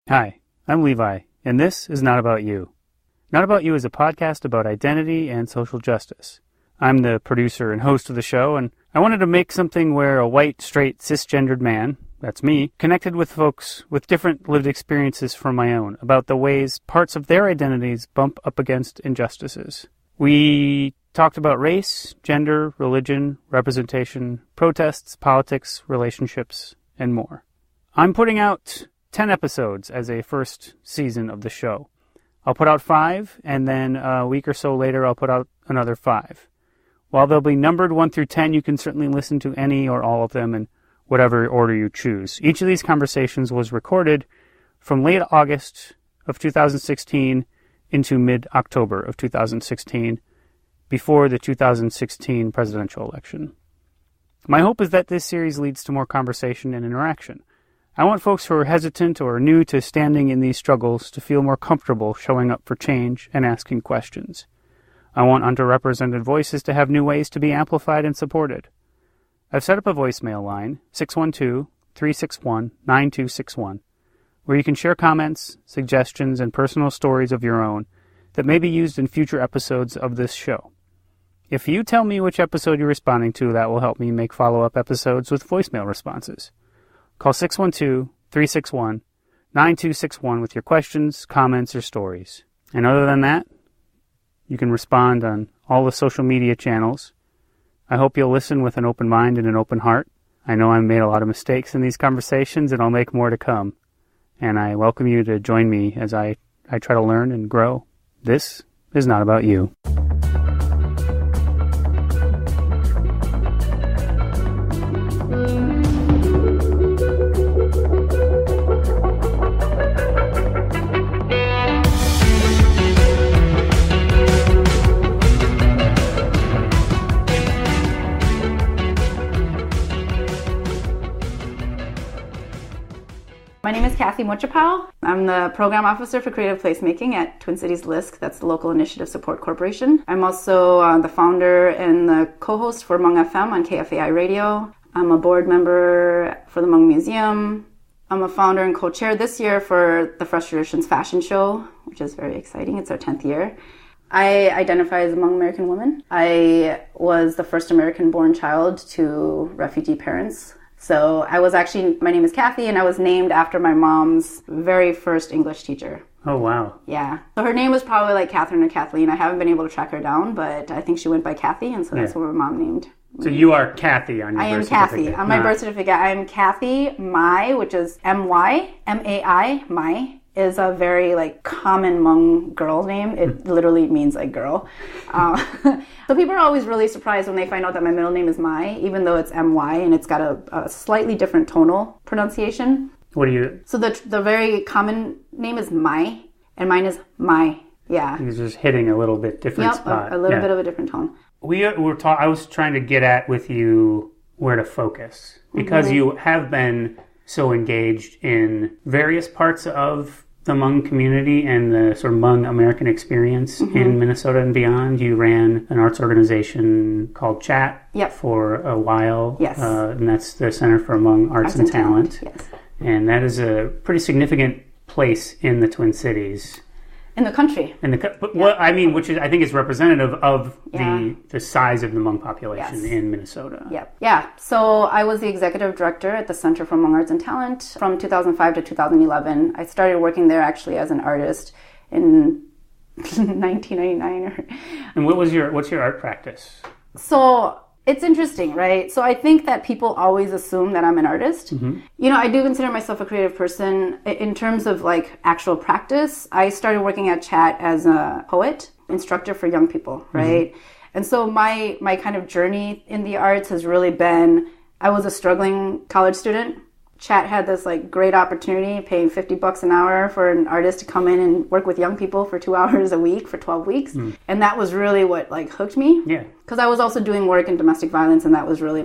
Hi, I'm Levi, and this is Not About You. Not About You is a podcast about identity and social justice. I'm the producer and host of the show, and I wanted to make something where a white, straight, cis-gendered man, that's me, connected with folks with different lived experiences from my own about the ways parts of their identities bump up against injustices. We talked about race, gender, religion, representation, protests, politics, relationships, and more. I'm putting out 10 episodes as a first season of the show. I'll put out 5, and then a week or so later I'll put out another 5. While they'll be numbered 1 through 10, you can certainly listen to any or all of them in whatever order you choose. Each of these conversations was recorded from late August of 2016 into mid-October of 2016, before the 2016 presidential election. My hope is that this series leads to more conversation and interaction. I want folks who are hesitant or new to standing in these struggles to feel more comfortable showing up for change and asking questions. I want underrepresented voices to have new ways to be amplified and supported. I've set up a voicemail line, 612-361-9261, where you can share comments, suggestions, and personal stories of your own that may be used in future episodes of this show. If you tell me which episode you're responding to, that will help me make follow-up episodes with voicemail responses. Call 612-361-9261 with your questions, comments, or stories. And other than that, you can respond on all the social media channels. I hope you'll listen with an open mind and an open heart. I know I've made a lot of mistakes in these conversations, and I'll make more to come. And I welcome you to join me as I try to learn and grow. This is Not About You. My name is Mouacheupao. I'm the Program Officer for Creative Placemaking at Twin Cities LISC, that's the Local Initiative Support Corporation. I'm also the founder and the co-host for Hmong FM on KFAI Radio. I'm a board member for the Hmong Museum. I'm a founder and co-chair this year for the Fresh Traditions Fashion Show, which is very exciting. It's our 10th year. I identify as a Hmong American woman. I was the first American-born child to refugee parents. So my name is Kathy, and I was named after my mom's very first English teacher. Oh, wow. Yeah. So her name was probably like Catherine or Kathleen. I haven't been able to track her down, but I think she went by Kathy, and so that's what my mom named me. So you are Kathy on your birth certificate? I am Kathy. On my birth certificate, I am Kathy Mai, which is M-Y, M-A-I, Mai. Is a very common Hmong girl name. It literally means girl. So people are always really surprised when they find out that my middle name is Mai, even though it's M-Y and it's got a slightly different tonal pronunciation. What do you... So the very common name is Mai, and mine is Mai. Yeah. You're just hitting a little bit different spot. A little bit of a different tone. I was trying to get at with you where to focus, because you have been so engaged in various parts of the Hmong community and the sort of Hmong American experience in Minnesota and beyond. You ran an arts organization called CHAT for a while. Yes. And that's the Center for Hmong Arts and Talent. Yes. And that is a pretty significant place in the Twin Cities. In the country. Which is, I think, is representative of the size of the Hmong population in Minnesota. Yeah. So I was the executive director at the Center for Hmong Arts and Talent from 2005 to 2011. I started working there actually as an artist in 1999. And what's your art practice? So it's interesting, right? So I think that people always assume that I'm an artist. I do consider myself a creative person. In terms of actual practice, I started working at CHAT as a poet, instructor for young people, right? And so my kind of journey in the arts has really been, I was a struggling college student. CHAT had this great opportunity, paying $50 an hour for an artist to come in and work with young people for 2 hours a week for 12 weeks. And that was really what hooked me. Yeah. Because I was also doing work in domestic violence, and that was really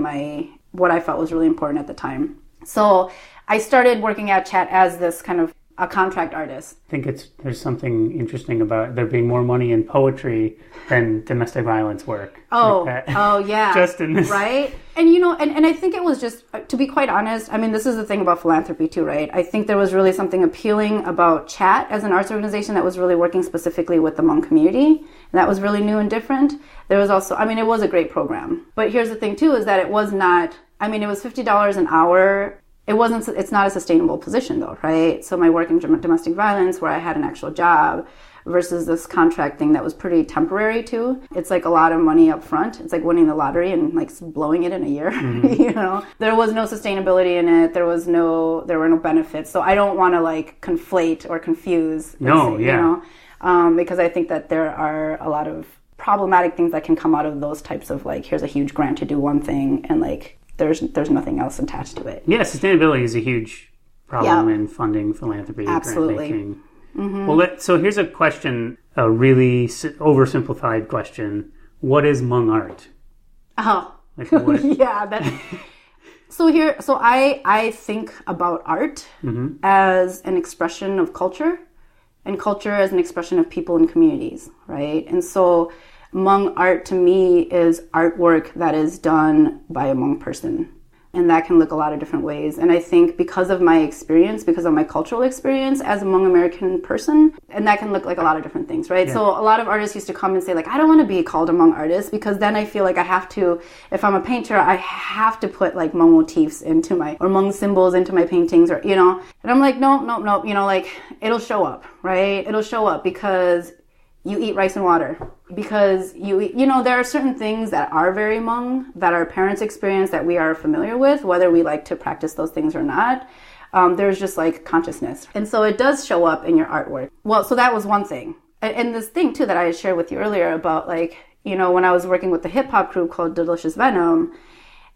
what I felt was really important at the time. So I started working at CHAT as this kind of a contract artist. I think there's something interesting about there being more money in poetry than domestic violence work. Oh, like yeah. Just in this. Right? And, you know, and I think it was just, to be quite honest, I mean, this is the thing about philanthropy too, right? I think there was really something appealing about Chat as an arts organization that was really working specifically with the Hmong community. And that was really new and different. There was also, I mean, it was a great program. But here's the thing too, is that it was not, I mean, it was $50 an hour. It's not a sustainable position though, right? So my work in domestic violence, where I had an actual job, versus this contract thing that was pretty temporary too. It's like a lot of money up front. It's like winning the lottery and like blowing it in a year. You know, there was no sustainability in it. There were no benefits. So I don't want to like conflate or confuse. You know, because I think that there are a lot of problematic things that can come out of those types of like, here's a huge grant to do one thing, and like there's nothing else attached to it. Yeah, sustainability is a huge problem in funding philanthropy. Absolutely. Grant making. Well, so here's a question, a really oversimplified question. What is Hmong art? Oh, like what? Yeah. So I think about art as an expression of culture, and culture as an expression of people and communities, right? And so Hmong art to me is artwork that is done by a Hmong person. And that can look a lot of different ways. And I think because of my experience, because of my cultural experience as a Hmong American person, and that can look like a lot of different things, right? Yeah. So a lot of artists used to come and say like, I don't want to be called a Hmong artist, because then I feel like I have to, if I'm a painter, I have to put like Hmong motifs or Hmong symbols into my paintings, or, you know. And I'm like, no, you know, like it'll show up, right? It'll show up because you eat rice and water, because you know, there are certain things that are very Hmong, that our parents experience, that we are familiar with, whether we like to practice those things or not. There's just like consciousness. And so it does show up in your artwork. Well, so that was one thing. And this thing too that I had shared with you earlier about like, you know, when I was working with the hip hop group called Delicious Venom,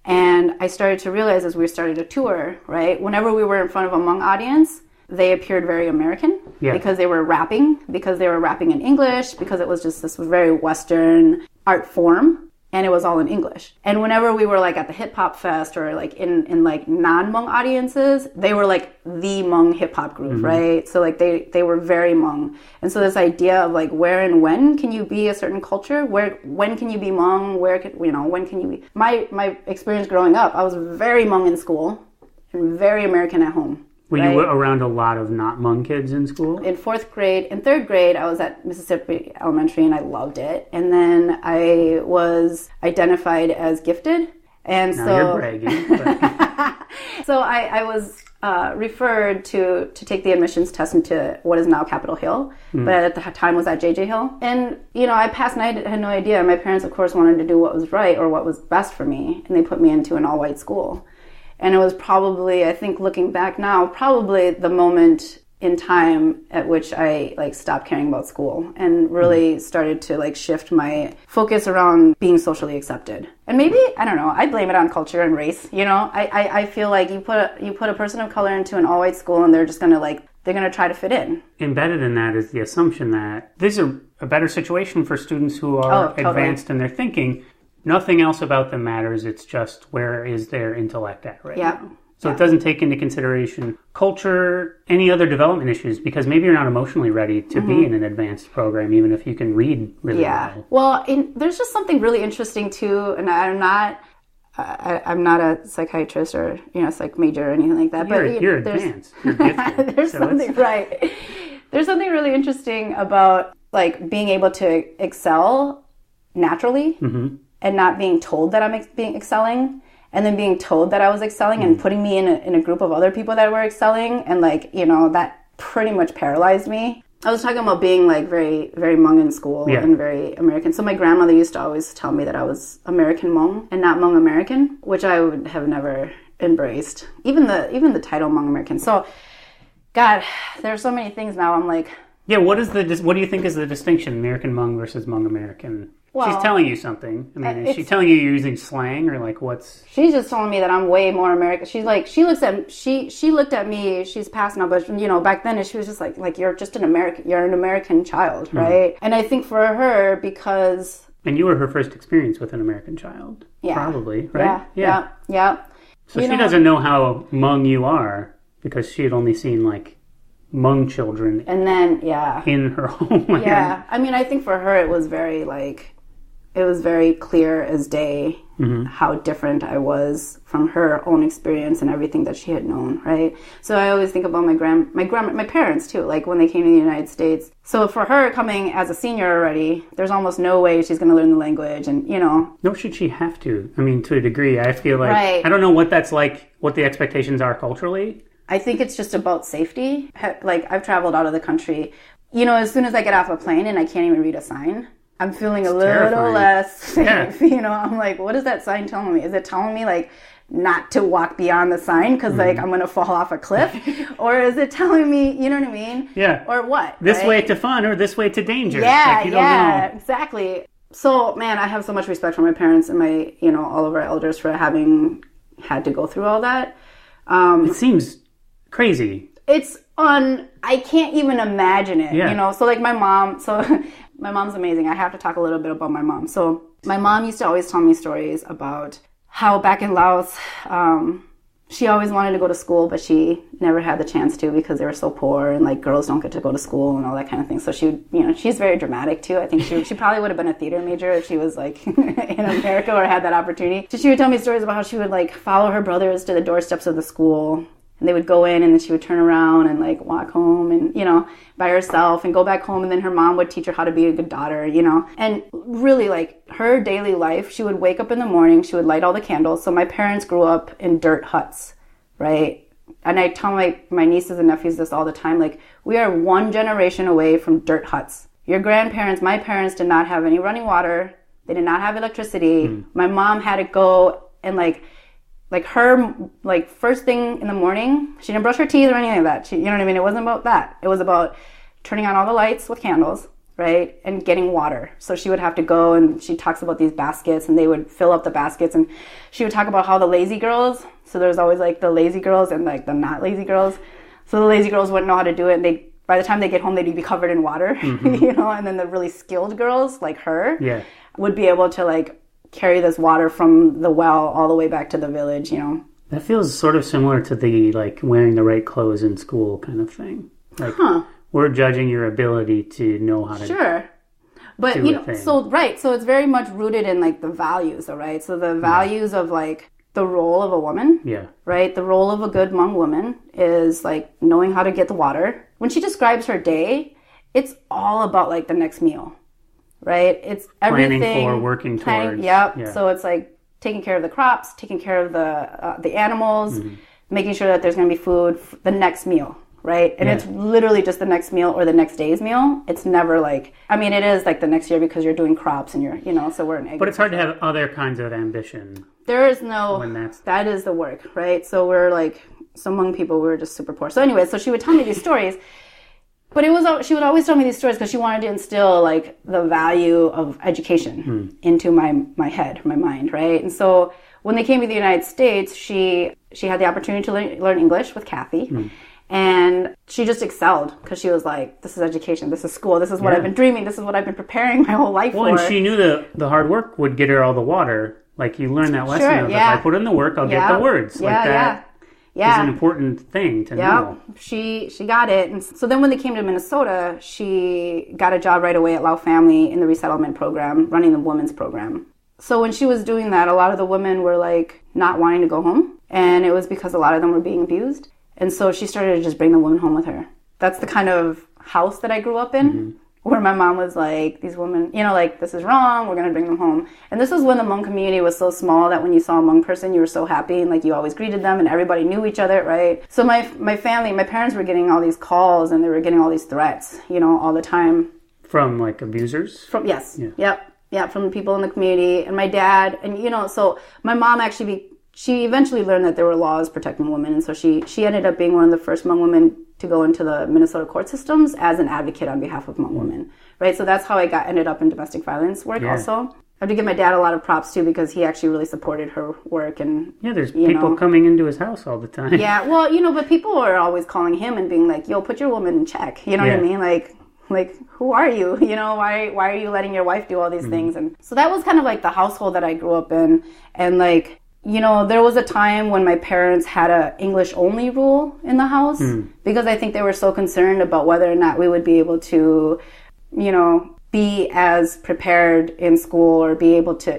and I started to realize as we started to tour, right, whenever we were in front of a Hmong audience, they appeared very American because they were rapping in English, because it was just this very Western art form, and it was all in English. And whenever we were like at the hip hop fest or like in like non-Hmong audiences, they were like the Hmong hip hop group, right? So like they were very Hmong. And so this idea of like where and when can you be a certain culture? When can you be Hmong? When can you be? My experience growing up, I was very Hmong in school and very American at home. Were you around a lot of not Hmong kids in school? In third grade, I was at Mississippi Elementary and I loved it. And then I was identified as gifted. And now you're bragging. But... So I was referred to take the admissions test into what is now Capitol Hill, but at the time was at JJ Hill. And, you know, I passed and I had no idea. My parents, of course, wanted to do what was right or what was best for me. And they put me into an all-white school. And it was probably, I think looking back now, probably the moment in time at which I like stopped caring about school and really started to like shift my focus around being socially accepted. And maybe, I don't know, I blame it on culture and race. You know, I feel like you put a person of color into an all-white school and they're just going to try to fit in. Embedded in that is the assumption that this is a better situation for students who are advanced in their thinking. Nothing else about them matters. It's just where is their intellect at right now. So it doesn't take into consideration culture, any other development issues, because maybe you're not emotionally ready to be in an advanced program, even if you can read really well. Well, there's just something really interesting too, and I'm not a psychiatrist or psych major or anything like that. You're advanced. You're gifted. There's something right. There's something really interesting about like being able to excel naturally. And not being told that I'm excelling, and then being told that I was excelling and putting me in a group of other people that were excelling, and like, you know, that pretty much paralyzed me. I was talking about being like very, very Hmong in school and very American. So my grandmother used to always tell me that I was American Hmong and not Hmong American, which I would have never embraced. Even the title Hmong American. So, God, there's so many things now. I'm like, what do you think is the distinction, American Hmong versus Hmong American? Well, she's telling you something. I mean, is she telling you you're using slang or like what's? She's just telling me that I'm way more American. She's like, she looked at me. She's passed now, but you know, back then she was just like you're just an American child, right? And I think for her, because and you were her first experience with an American child, probably, right? Yeah. So she doesn't know how Hmong you are because she had only seen like Hmong children And then, in her homeland. Yeah. I mean, I think for her it was very, it was very clear as day how different I was from her own experience and everything that she had known, right? So I always think about my parents too, like when they came to the United States. So for her coming as a senior already, there's almost no way she's going to learn the language, and Nor should she have to. I mean, to a degree, I feel like Right. I don't know what that's like, what the expectations are culturally. I think it's just about safety. Like, I've traveled out of the country. As soon as I get off a plane and I can't even read a sign, I'm feeling a little terrifying. less safe. Yeah. I'm like, what is that sign telling me? Is it telling me, like, not to walk beyond the sign because, like, I'm going to fall off a cliff? Or is it telling me, you know what I mean? Yeah. Or what? This right? way to fun or this way to danger. Yeah, Like, you don't know. exactly. So, man, I have so much respect for my parents and my, all of our elders for having had to go through all that. It seems crazy. I can't even imagine it, Yeah. So like my mom's amazing. I have to talk a little bit about my mom. So my mom used to always tell me stories about how back in Laos, she always wanted to go to school, but she never had the chance to because they were so poor, and like girls don't get to go to school and all that kind of thing. So she, she's very dramatic too. I think she probably would have been a theater major if she was like in America or had that opportunity. So she would tell me stories about how she would like follow her brothers to the doorsteps of the school. And they would go in, and then she would turn around and like walk home and, by herself and go back home. And then her mom would teach her how to be a good daughter, And really, like, her daily life, she would wake up in the morning, she would light all the candles. So my parents grew up in dirt huts, right? And I tell my nieces and nephews this all the time, like, we are one generation away from dirt huts. Your grandparents, my parents did not have any running water. They did not have electricity. My mom had to go and like her, like, first thing in the morning, she didn't brush her teeth or anything like that. You know what I mean? It wasn't about that. It was about turning on all the lights with candles, right? And getting water. So she would have to go, and she talks about these baskets, and they would fill up the baskets, and she would talk about how the lazy girls, so there's always like the lazy girls and like the not lazy girls. So the lazy girls wouldn't know how to do it, and by the time they get home, they'd be covered in water, and then the really skilled girls like her would be able to like carry this water from the well all the way back to the village, That feels sort of similar to the, like, wearing the right clothes in school kind of thing. Like, we're judging your ability to know how to Sure. But, so it's very much rooted in, like, the values, though, right? So the values of, like, the role of a woman, right? The role of a good Hmong woman is, like, knowing how to get the water. When she describes her day, it's all about, like, the next meal. Right? It's everything. Planning for, working towards. Yep. Yeah. So it's like taking care of the crops, taking care of the animals, making sure that there's going to be food, the next meal, right? And it's literally just the next meal or the next day's meal. It's never like, I mean, it is like the next year because you're doing crops and you're, so we're in agriculture. But it's hard to have other kinds of ambition. There is no, that is the work, right? So we're like, so Hmong people, we were just super poor. So anyway, so she would tell me these stories. But she would always tell me these stories because she wanted to instill like the value of education into my head, my mind, right? And so when they came to the United States, she had the opportunity to learn English with Kathy, and she just excelled because she was like, "This is education, this is school, this is what I've been dreaming, this is what I've been preparing my whole life for." Well, and she knew the hard work would get her all the water. Like, you learn that lesson of if I put in the work, I'll get the words. Like that. Yeah. Is an important thing to know. She got it. And so then when they came to Minnesota, she got a job right away at Lao Family in the resettlement program, running the women's program. So when she was doing that, a lot of the women were like not wanting to go home. And it was because a lot of them were being abused. And so she started to just bring the women home with her. That's the kind of house that I grew up in, where my mom was like, these women, like, this is wrong, we're going to bring them home. And this was when the Hmong community was so small that when you saw a Hmong person, you were so happy, and like you always greeted them, and everybody knew each other, right? So my family, my parents were getting all these calls, and they were getting all these threats, all the time. From like abusers? Yes. Yeah. Yep, from the people in the community. And my dad, and so my mom actually, she eventually learned that there were laws protecting women, and so she ended up being one of the first Hmong women to go into the Minnesota court systems as an advocate on behalf of Hmong women, right? So that's how I ended up in domestic violence work also. I have to give my dad a lot of props too, because he actually really supported her work. And there's people coming into his house all the time. Yeah, well, but people are always calling him and being like, yo, put your woman in check. You know what I mean? Like, who are you? Why are you letting your wife do all these things? And so that was kind of like the household that I grew up in. And like, there was a time when my parents had a English only rule in the house because I think they were so concerned about whether or not we would be able to, be as prepared in school or be able to,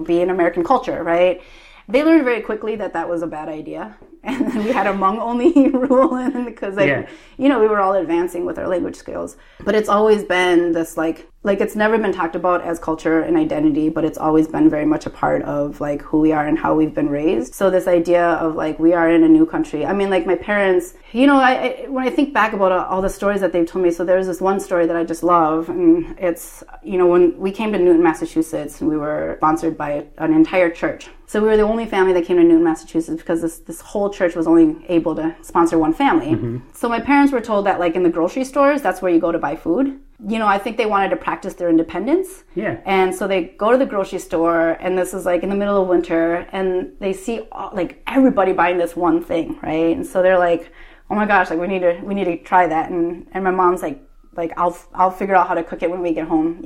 be in American culture, right? They learned very quickly that that was a bad idea. And then we had a Hmong only rule because, we were all advancing with our language skills. But it's always been this, like it's never been talked about as culture and identity, but it's always been very much a part of, like, who we are and how we've been raised. So this idea of, like, we are in a new country. I mean, like, my parents, when I think back about all the stories that they've told me, so there's this one story that I just love, and it's, when we came to Newton, Massachusetts, and we were sponsored by an entire church. So we were the only family that came to Newton, Massachusetts, because this whole church was only able to sponsor one family. Mm-hmm. So my parents were told that, like, in the grocery stores, that's where you go to buy food. I think they wanted to practice their independence. Yeah. And so they go to the grocery store, and this is, like, in the middle of winter, and they see, everybody buying this one thing, right? And so they're like, oh my gosh, like, we need to try that. And my mom's like, I'll figure out how to cook it when we get home,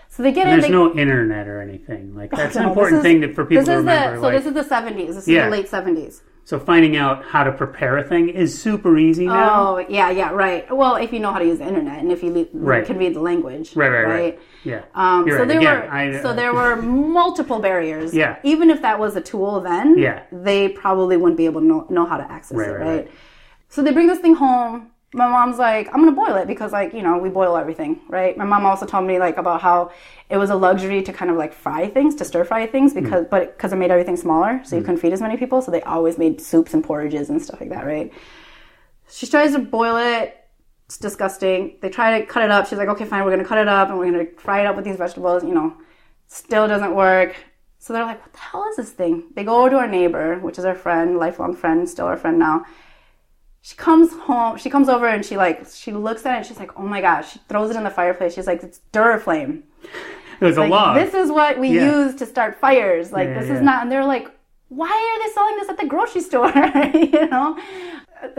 So they get in. There's no internet or anything. Like, that's an important thing for people to remember. So this is the 70s. This is the late 70s. So finding out how to prepare a thing is super easy now. Oh, yeah, right. Well, if you know how to use the internet and if you can read the language. Right. Yeah. There were multiple barriers. Yeah. Even if that was a tool then, they probably wouldn't be able to know how to access it, right? So they bring this thing home. My mom's like, I'm going to boil it because, like, we boil everything, right? My mom also told me, like, about how it was a luxury to kind of, like, fry things, to stir fry things because it made everything smaller, so you couldn't feed as many people. So they always made soups and porridges and stuff like that, right? She tries to boil it. It's disgusting. They try to cut it up. She's like, okay, fine, we're going to cut it up and we're going to fry it up with these vegetables. Still doesn't work. So they're like, what the hell is this thing? They go over to our neighbor, which is our friend, lifelong friend, still our friend now. She comes over and she looks at it and she's like, oh my gosh. She throws it in the fireplace. She's like, it's Duraflame. There's a log. This is what we use to start fires. Like, this is not, and they're like, why are they selling this at the grocery store?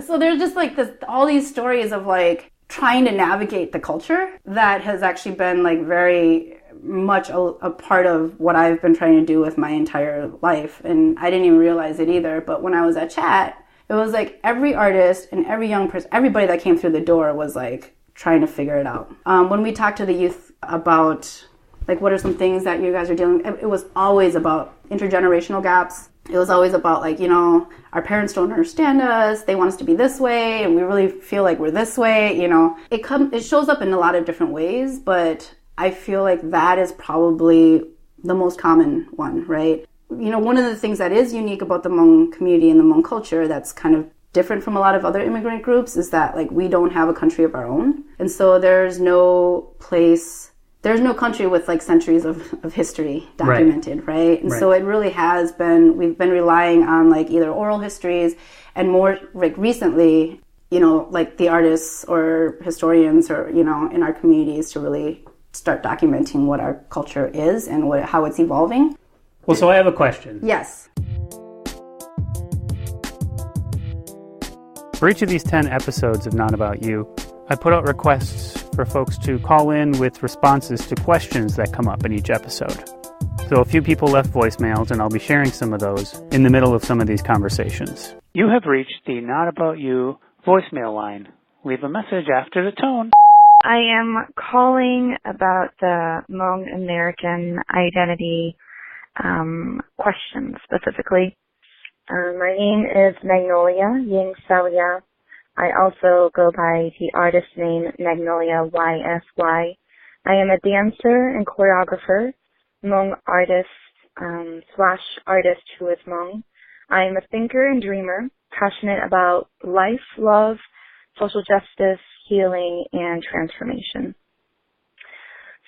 So there's just, like, all these stories of, like, trying to navigate the culture that has actually been, like, very much a part of what I've been trying to do with my entire life. And I didn't even realize it either. But when I was at Chat, it was like every artist and every young person, everybody that came through the door was, like, trying to figure it out. When we talked to the youth about, like, what are some things that you guys are dealing with, it was always about intergenerational gaps. It was always about, like, our parents don't understand us. They want us to be this way, and we really feel like we're this way. It shows up in a lot of different ways, but I feel like that is probably the most common one, right? One of the things that is unique about the Hmong community and the Hmong culture that's kind of different from a lot of other immigrant groups is that, like, we don't have a country of our own. And so there's no country with, like, centuries of history documented, right? And so it really has been, we've been relying on, like, either oral histories and more, like, recently, like, the artists or historians or, in our communities to really start documenting what our culture is and how it's evolving. Well, so I have a question. Yes. For each of these 10 episodes of Not About You, I put out requests for folks to call in with responses to questions that come up in each episode. So a few people left voicemails, and I'll be sharing some of those in the middle of some of these conversations. You have reached the Not About You voicemail line. Leave a message after the tone. I am calling about the Hmong American identity question specifically. My name is Magnolia Ying Salia. I also go by the artist name Magnolia YSY. I am a dancer and choreographer, Hmong artist / artist who is Hmong. I am a thinker and dreamer, passionate about life, love, social justice, healing, and transformation.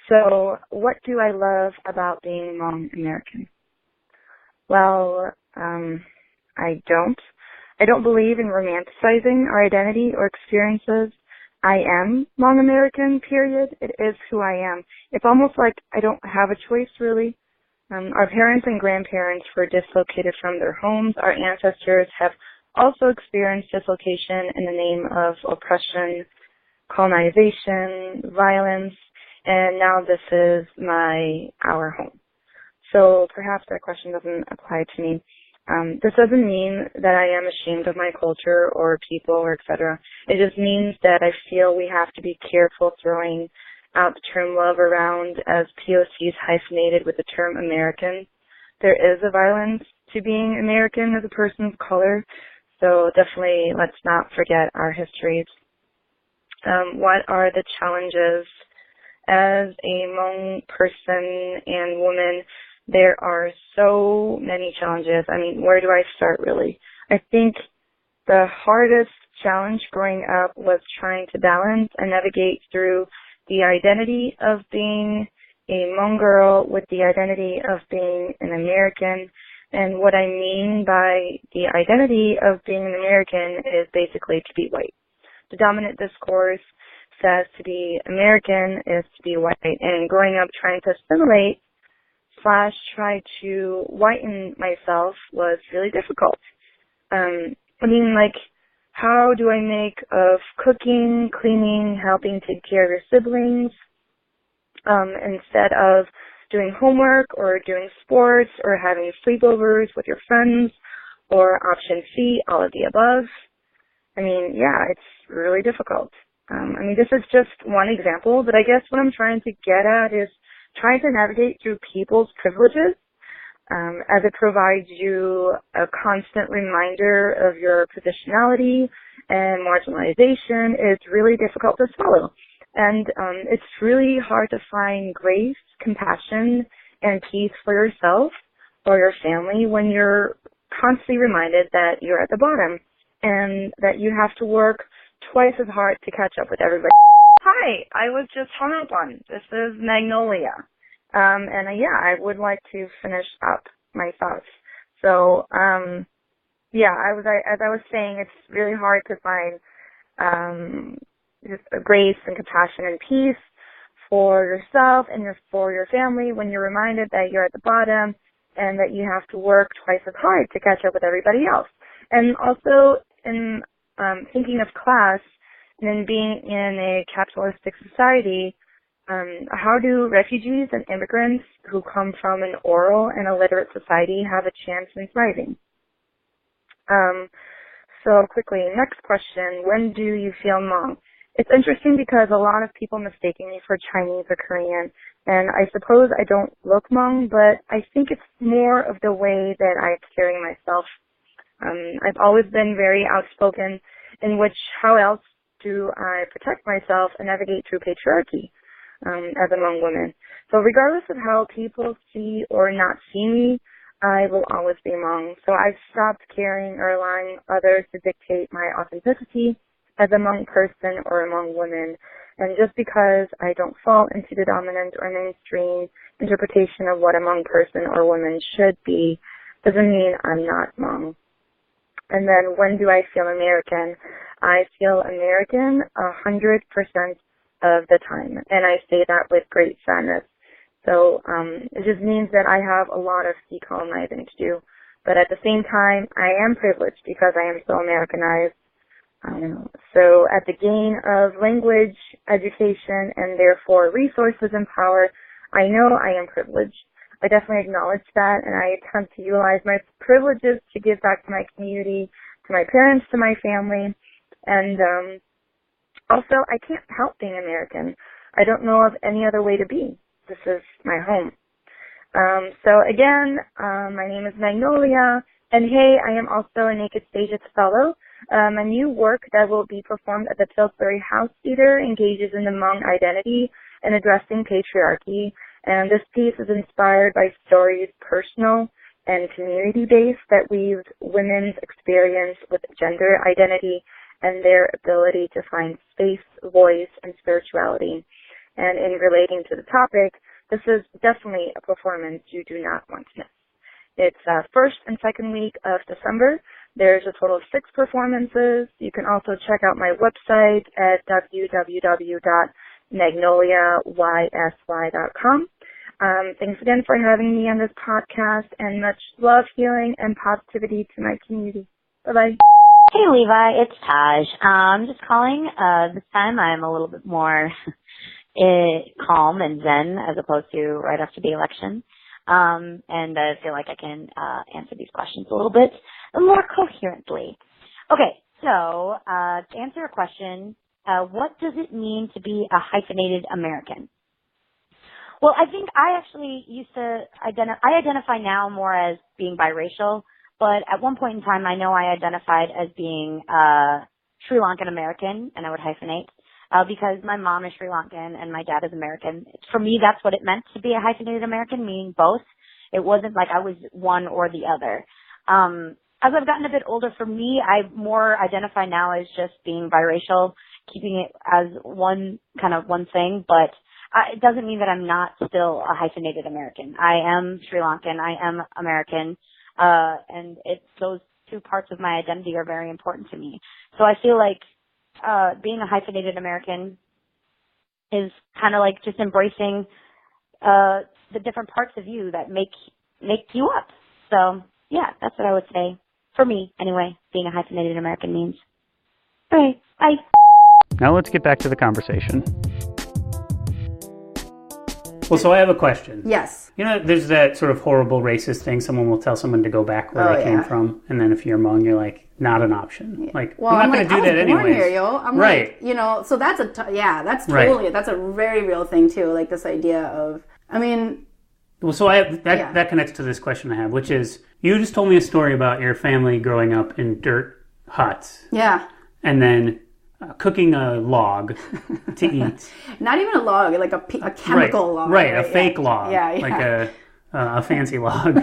So what do I love about being Hmong American? Well, I don't believe in romanticizing our identity or experiences. I am Hmong American, period. It is who I am. It's almost like I don't have a choice, really. Our parents and grandparents were dislocated from their homes. Our ancestors have also experienced dislocation in the name of oppression, colonization, violence, and now this is our home. So perhaps that question doesn't apply to me. This doesn't mean that I am ashamed of my culture or people or etc. It just means that I feel we have to be careful throwing out the term love around as POC is hyphenated with the term American. There is a violence to being American as a person of color, so definitely let's not forget our histories. What are the challenges as a Hmong person and woman? There are so many challenges. I mean, where do I start really? I think the hardest challenge growing up was trying to balance and navigate through the identity of being a Hmong girl with the identity of being an American. And what I mean by the identity of being an American is basically to be white. The dominant discourse says to be American is to be white. And growing up trying to assimilate / try to whiten myself was really difficult. How do I make of cooking, cleaning, helping take care of your siblings, instead of doing homework or doing sports or having sleepovers with your friends, or option C, all of the above? I mean, yeah, it's really difficult. This is just one example, but I guess what I'm trying to get at is trying to navigate through people's privileges, as it provides you a constant reminder of your positionality and marginalization. It's really difficult to swallow. And it's really hard to find grace, compassion, and peace for yourself or your family when you're constantly reminded that you're at the bottom and that you have to work twice as hard to catch up with everybody. Hi, I was just hung up on. This is Magnolia. I would like to finish up my thoughts. So, as I was saying, it's really hard to find just grace and compassion and peace for yourself and for your family when you're reminded that you're at the bottom and that you have to work twice as hard to catch up with everybody else. And also in thinking of class and in being in a capitalistic society, how do refugees and immigrants who come from an oral and illiterate society have a chance in thriving? So quickly, next question, when do you feel Hmong? It's interesting because a lot of people mistaking me for Chinese or Korean, and I suppose I don't look Hmong, but I think it's more of the way that I carry myself. I've always been very outspoken, in which how else do I protect myself and navigate through patriarchy as a Hmong woman? So regardless of how people see or not see me, I will always be Hmong. So I've stopped caring or allowing others to dictate my authenticity as a Hmong person or a Hmong woman. And just because I don't fall into the dominant or mainstream interpretation of what a Hmong person or woman should be, doesn't mean I'm not Hmong. And then when do I feel American? I feel American 100% of the time. And I say that with great sadness. So it just means that I have a lot of decolonizing to do. But at the same time, I am privileged because I am so Americanized. So at the gain of language, education, and therefore resources and power, I know I am privileged. I definitely acknowledge that, and I attempt to utilize my privileges to give back to my community, to my parents, to my family. And also, I can't help being American. I don't know of any other way to be. This is my home. So again, my name is Magnolia, and hey, I am also a Naked Stages Fellow. My new work that will be performed at the Pillsbury House Theater engages in the Hmong identity and addressing patriarchy. And this piece is inspired by stories personal and community-based that weave women's experience with gender identity and their ability to find space, voice, and spirituality. And in relating to the topic, this is definitely a performance you do not want to miss. It's first and second week of December. There's a total of 6 performances. You can also check out my website at www.magnoliaysy.com. Thanks again for having me on this podcast, and much love, healing, and positivity to my community. Bye-bye. Hey, Levi, it's Taj. I'm just calling. This time I'm a little bit more calm and zen as opposed to right after the election. And I feel like I can answer these questions a little bit more coherently. Okay, so to answer your question, what does it mean to be a hyphenated American? Well, I think I actually used to I identify now more as being biracial, but at one point in time I know I identified as being Sri Lankan American, and I would hyphenate because my mom is Sri Lankan and my dad is American. For me, that's what it meant to be a hyphenated American, meaning both. It wasn't like I was one or the other. As I've gotten a bit older, for me, I more identify now as just being biracial, keeping it as one thing, but it doesn't mean that I'm not still a hyphenated American. I am Sri Lankan, I am American, and those two parts of my identity are very important to me. So I feel like being a hyphenated American is kind of like just embracing the different parts of you that make you up. So yeah, that's what I would say. For me, anyway, being a hyphenated American means. All right, bye. Now let's get back to the conversation. Well, so I have a question. Yes. You know, there's that sort of horrible racist thing. Someone will tell someone to go back where they came from, and then if you're Hmong, you're like, not an option. Yeah. Like, well, I'm not going to do that anyways. Born here, yo. I'm right. Like, you know, so that's that's totally, that's a very real thing too. Like this idea of, I mean. Well, so I have, that connects to this question I have, which is, you just told me a story about your family growing up in dirt huts. Yeah. And then cooking a log to eat. Not even a log, like a chemical log. Right, a fake log. Yeah. Like a fancy log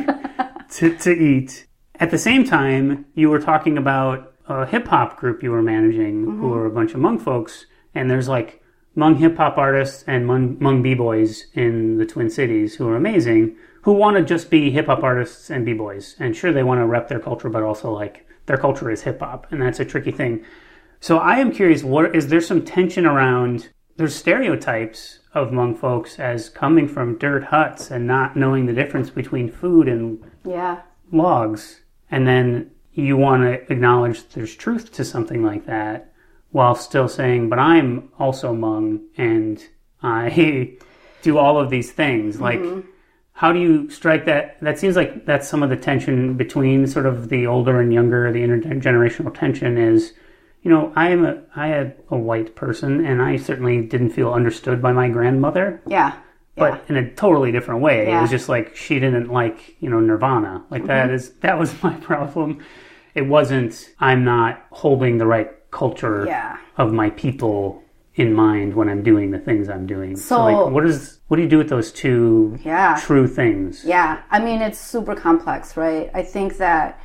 to eat. At the same time, you were talking about a hip-hop group you were managing who were a bunch of Hmong folks, and there's like Hmong hip-hop artists and Hmong b-boys in the Twin Cities who are amazing, who want to just be hip-hop artists and b-boys. And sure, they want to rep their culture, but also like their culture is hip-hop, and that's a tricky thing. So I am curious, is there some tension around, there's stereotypes of Hmong folks as coming from dirt huts and not knowing the difference between food and logs. And then you want to acknowledge there's truth to something like that while still saying, but I'm also Hmong and I do all of these things. Like, how do you strike that? That seems like that's some of the tension between sort of the older and younger, the intergenerational tension is, you know, I am a white person, and I certainly didn't feel understood by my grandmother. Yeah. But in a totally different way. Yeah. It was just like she didn't like, you know, Nirvana. Like that was my problem. It wasn't, I'm not holding the right culture of my people in mind when I'm doing the things I'm doing. So like, what do you do with those two true things? Yeah. I mean, it's super complex, right? I think that,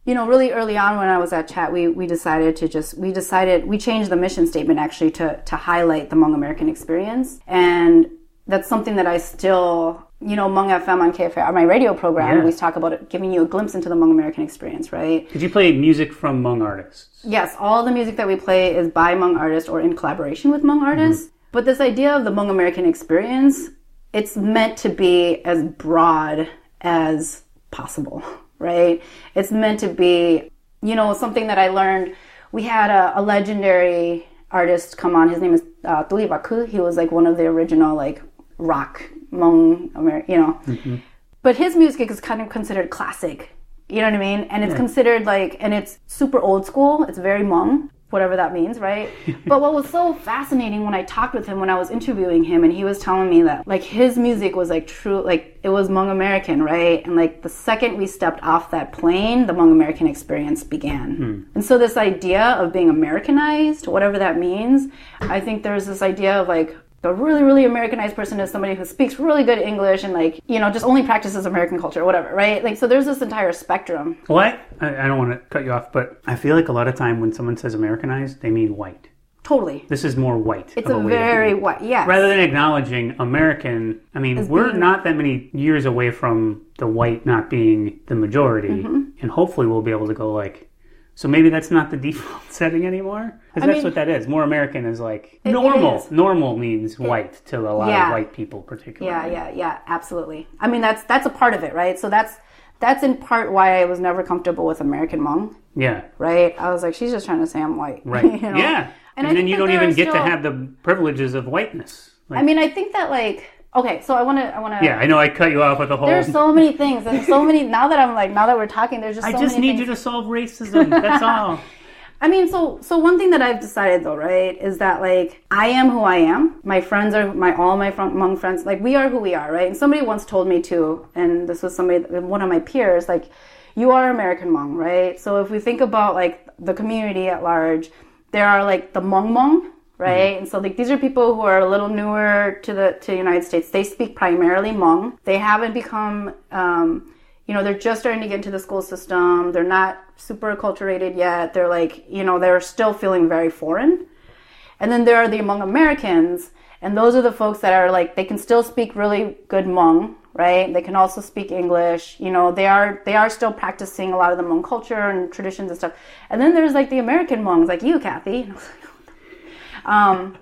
you know, really early on when I was at Chat, we decided we changed the mission statement actually to highlight the Hmong American experience. And that's something that I still, you know, Hmong FM on KFR, my radio program, we talk about it, giving you a glimpse into the Hmong American experience, right? Did you play music from Hmong artists? Yes, all the music that we play is by Hmong artists or in collaboration with Hmong artists. But this idea of the Hmong American experience, it's meant to be as broad as possible. Right? It's meant to be, you know, something that I learned. We had a legendary artist come on. His name is Tuli Baku. He was like one of the original like rock Hmong, you know. But his music is kind of considered classic. You know what I mean? And it's considered like, and it's super old school. It's very Hmong, whatever that means, right? But what was so fascinating when I talked with him, when I was interviewing him, and he was telling me that like his music was like true, like it was Hmong American, right? And like the second we stepped off that plane, the Hmong American experience began. And so this idea of being Americanized, whatever that means, I think there's this idea of like a really, really Americanized person is somebody who speaks really good English and like, you know, just only practices American culture or whatever, right? Like, so there's this entire spectrum. Well, I don't want to cut you off, but I feel like a lot of time when someone says Americanized, they mean white. Totally. This is more white. It's a very white, yes. Rather than acknowledging American, I mean, we're not that many years away from the white not being the majority. And hopefully we'll be able to go like, so maybe that's not the default setting anymore? Because that's what that is. More American is like normal. Is. Normal means white to a lot of white people particularly. Yeah, absolutely. I mean, that's a part of it, right? So that's in part why I was never comfortable with American Hmong. Yeah. Right? I was like, she's just trying to say I'm white. Right. You know? Yeah. And then you don't even get to have the privileges of whiteness. Like, I mean, I think that like Okay, so I want to. Yeah, I know I cut you off with a whole. There's so many things, and so many. Now that we're talking, there's just. I so just many need things. you to solve racism. That's all. I mean, so one thing that I've decided though, right, is that like I am who I am. My friends are all my Hmong friends. Like we are who we are, right? And somebody once told me too, and this was one of my peers, like you are American Hmong, right? So if we think about like the community at large, there are like the Hmong, right? Mm-hmm. And so like these are people who are a little newer to the United States. They speak primarily Hmong. They haven't become they're just starting to get into the school system. They're not super acculturated yet. They're like, they're still feeling very foreign. And then there are the Hmong Americans, and those are the folks that are like, they can still speak really good Hmong, right? They can also speak English. They are still practicing a lot of the Hmong culture and traditions and stuff. And then there's like the American Hmongs, like you, Kathy. Where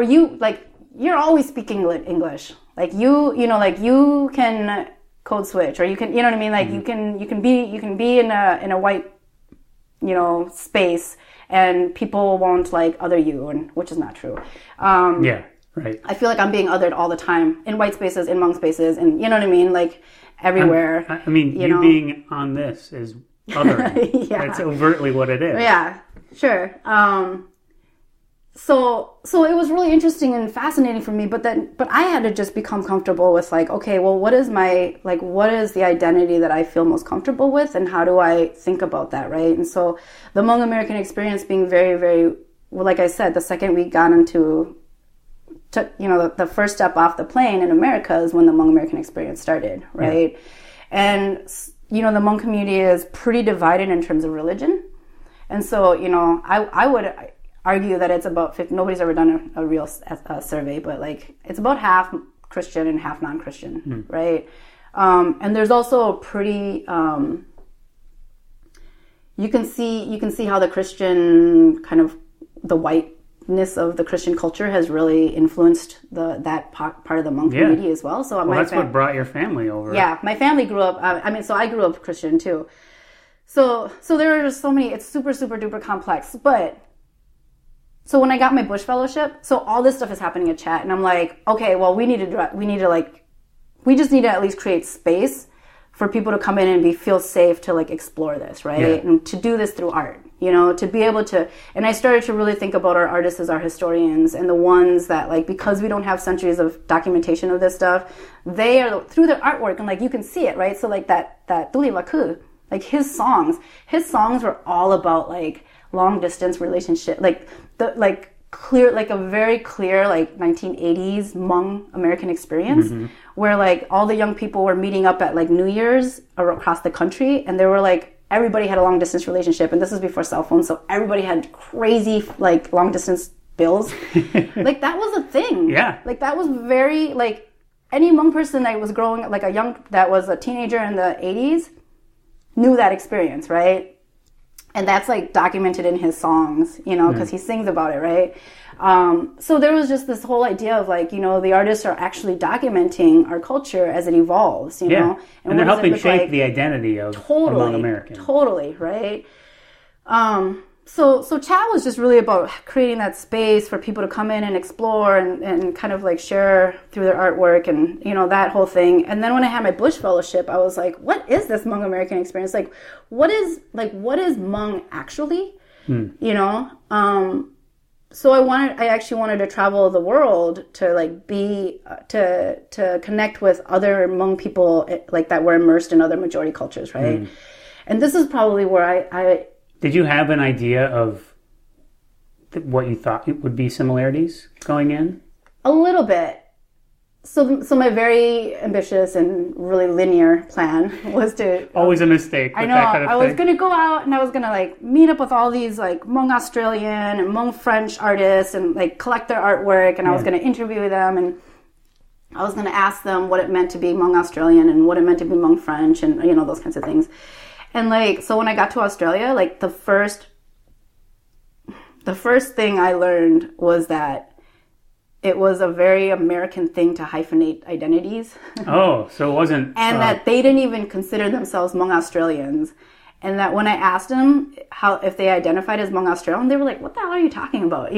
you like, you're always speaking English. Like you can code switch, or you can, you know what I mean? Like mm-hmm. you can be in a white, space, and people won't like other you, and which is not true. Yeah, right. I feel like I'm being othered all the time in white spaces, in Hmong spaces, and you know what I mean? Like everywhere. You being on this is othering. Yeah. That's overtly what it is. Yeah, sure. So it was really interesting and fascinating for me, but I had to just become comfortable with like, okay, well, what is the identity that I feel most comfortable with, and how do I think about that, right? And so the Hmong American experience being very, very, well, like I said, the second we got the first step off the plane in America is when the Hmong American experience started, right? Yeah. And, the Hmong community is pretty divided in terms of religion. And so, I would argue that it's about 50, nobody's ever done a real survey, but like it's about half Christian and half non-Christian, right? And there's also a pretty you can see how the Christian kind of the whiteness of the Christian culture has really influenced that part of the Hmong community as well. So that's what brought your family over. Yeah, my family grew up. So I grew up Christian too. So there are just so many. It's super, super duper complex, but. So when I got my Bush Fellowship, so all this stuff is happening in chat, and I'm like, okay, well, we just need to at least create space for people to come in and feel safe to like explore this, right? Yeah. And to do this through art, to be able to, and I started to really think about our artists as our historians, and the ones that like, because we don't have centuries of documentation of this stuff, they are through their artwork, and like, you can see it, right? So like that Tuli Laku, like his songs were all about like long distance relationship, a very clear like 1980s Hmong American experience, mm-hmm. where like all the young people were meeting up at like New Year's across the country, and they were like, everybody had a long distance relationship, and this was before cell phones, so everybody had crazy like long distance bills. Like that was a thing. Yeah. Like that was very like any Hmong person that was growing like that was a teenager in the 80s knew that experience, right? And that's like documented in his songs, because he sings about it, right? So there was just this whole idea of like, the artists are actually documenting our culture as it evolves, know? And they're helping shape the identity of Hmong American. Totally, right? So chat was just really about creating that space for people to come in and explore and kind of like share through their artwork and, that whole thing. And then when I had my Bush Fellowship, I was like, what is this Hmong American experience? Like, what is Hmong actually? So I actually wanted to travel the world to like to connect with other Hmong people like that were immersed in other majority cultures, right? And this is probably where I Did you have an idea of what you thought would be similarities going in? A little bit. So my very ambitious and really linear plan was to... Always a mistake. I know. That kind of I was going to go out and I was going to like meet up with all these like Hmong Australian and Hmong French artists and like collect their artwork, and I was going to interview them, and I was going to ask them what it meant to be Hmong Australian and what it meant to be Hmong French and, those kinds of things. And like, so when I got to Australia, like the first thing I learned was that it was a very American thing to hyphenate identities. Oh, so it wasn't... and that they didn't even consider themselves Hmong Australians. And that when I asked them if they identified as Hmong Australian, they were like, what the hell are you talking about,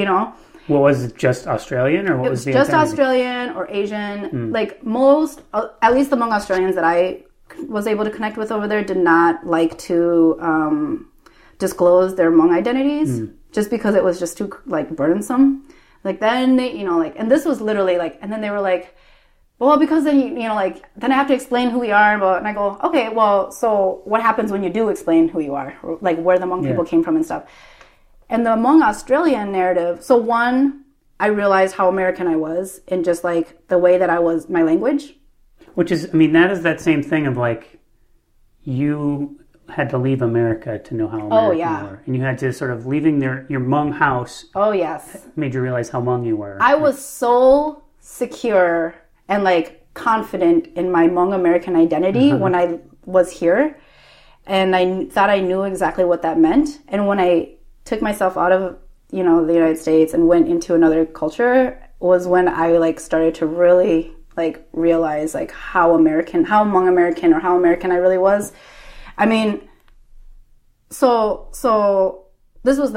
What was it, just Australian, or what It was was the just identity? Australian or Asian. Like most, at least among Australians that I was able to connect with over there, did not like to disclose their Hmong identities, just because it was just too like burdensome. Like then they, and this was literally like, and then they were like, well, because then then I have to explain who we are, and I go, okay, well, so what happens when you do explain who you are, or, like where the Hmong people came from and stuff. And the Hmong Australian narrative, so one, I realized how American I was in just like the way that I was, my language. Which is, I mean, that is that same thing of like, you had to leave America to know how American you were. And you had to sort of leaving your Hmong house. Oh, yes. Made you realize how Hmong you were. I was so secure and like confident in my Hmong American identity when I was here. And I thought I knew exactly what that meant. And when I took myself out of, the United States and went into another culture was when I like started to really like realize like how Hmong American or how American I really was. I mean, so this was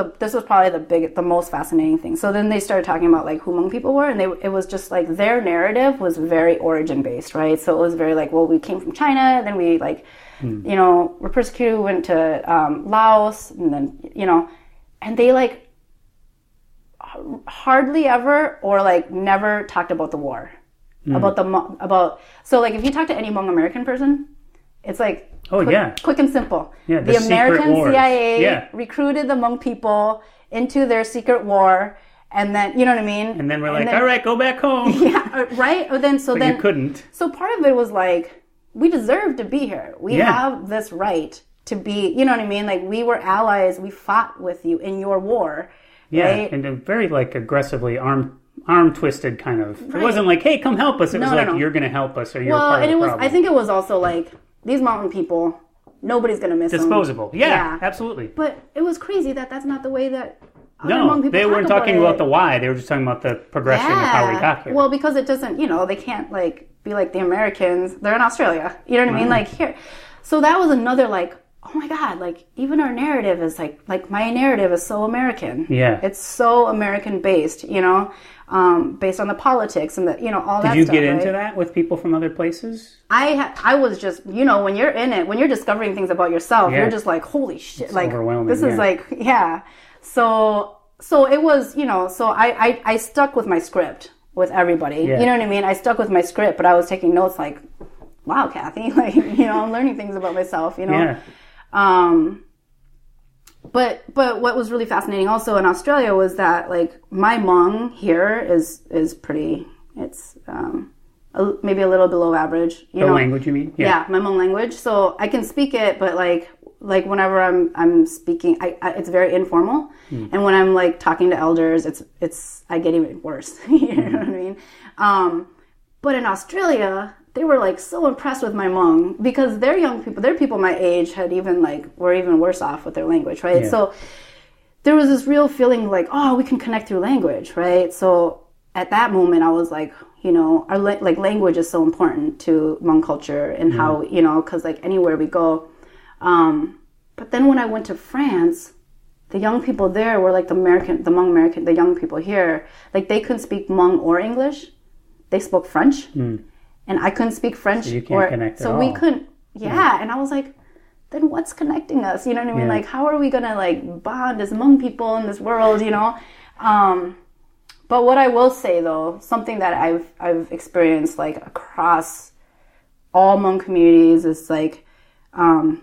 probably the most fascinating thing. So then they started talking about like who Hmong people were, and it was just like their narrative was very origin based, right? So it was very like, well, we came from China, then we like, were persecuted, we went to Laos, and then and they like hardly ever or like never talked about the war, about so like if you talk to any Hmong American person, it's like quick and simple. Yeah, the American CIA recruited the Hmong people into their secret war, and then you know what I mean. And then we're like, all right, go back home. Yeah, right. But you couldn't. So part of it was like, we deserve to be here. We have this right to be. You know what I mean? Like we were allies. We fought with you in your war. Yeah, right? And a very like aggressively arm twisted kind of. Right. It wasn't like, hey, come help us. It was like, you're going to help us, or you're part of the problem. I think it was also like, these mountain people, nobody's going to miss them. Disposable. Yeah, absolutely. But it was crazy that that's not the way that other Hmong people they weren't talking about the why. They were just talking about the progression of how we got here. Well, because it doesn't, they can't like be like the Americans. They're in Australia. You know what I mean? Like here. So that was another like, oh my God, like even our narrative is like my narrative is so American. Yeah. It's so American based, based on the politics and the, all that stuff. Did you get into that with people from other places? I was just, when you're in it, when you're discovering things about yourself, you're just like, holy shit. It's like, overwhelming, this is like, So it was, so I stuck with my script with everybody. Yeah. You know what I mean? I stuck with my script, but I was taking notes like, wow, Kathy, like, I'm learning things about myself, Yeah. But what was really fascinating also in Australia was that like my Hmong here is pretty, it's maybe a little below average. The language you mean? Yeah, my Hmong language. So I can speak it, but like whenever I'm speaking, it's very informal. And when I'm like talking to elders, I get even worse. You know what I mean? But in Australia, they were like so impressed with my Hmong because their young people, their people my age were even worse off with their language, right? Yeah. So there was this real feeling like, oh, we can connect through language, right? So at that moment, I was like, our language is so important to Hmong culture and how, because like anywhere we go. But then when I went to France, the young people there were like the Hmong American, the young people here, like they couldn't speak Hmong or English. They spoke French. And I couldn't speak French. So you can't connect at all. So we couldn't, and I was like, then what's connecting us? You know what I mean? Like, how are we going to like bond as Hmong people in this world, But what I will say though, something that I've experienced like across all Hmong communities is like, I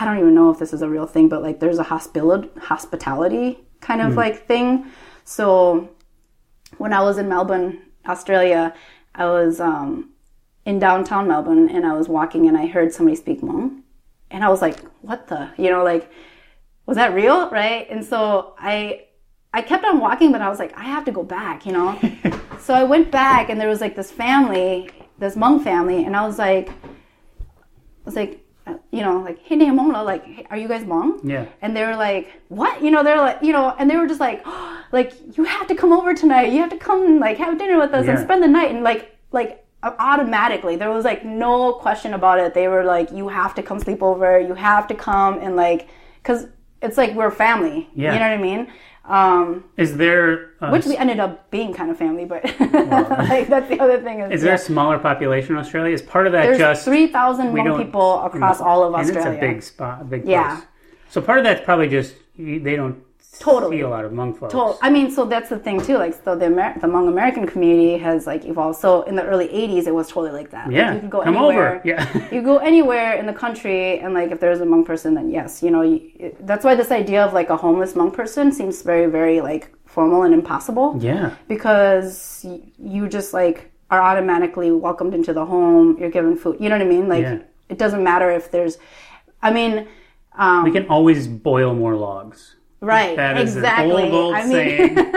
don't even know if this is a real thing, but like there's a hospitality kind of like thing. So when I was in Melbourne, Australia, I was in downtown Melbourne and I was walking and I heard somebody speak Hmong and I was like, what the, was that real? Right? And so I kept on walking, but I was like, I have to go back, So I went back and there was like this family, this Hmong family, and I was like, like, hey, Hmong, like, hey, are you guys Hmong? Yeah. And they were like, what? They're like, and they were just like, oh, like, you have to come over tonight. You have to come and like have dinner with us and spend the night. And like automatically, there was like no question about it. They were like, you have to come sleep over. You have to come and like, cause it's like we're family. Yeah. You know what I mean? Is there... which we ended up being kind of family, but like that's the other thing. Is there a smaller population in Australia? Is part of that There's 3,000 Hmong people across all of Australia. And it's a big spot, a big place. So part of that's probably just, they don't see a lot of Hmong folks. I mean, so that's the thing too. Like, so the Hmong American community has like evolved. So in the early 80s, it was totally like that. Yeah, like, you could go come anywhere. Over. Yeah. You go anywhere in the country, and like if there's a Hmong person, then yes, you know, that's why this idea of like a homeless Hmong person seems very, very like formal and impossible. Yeah. Because you just like are automatically welcomed into the home. You're given food. You know what I mean? Like it doesn't matter if there's. I mean, we can always boil more logs. Right, that is exactly. An old saying. There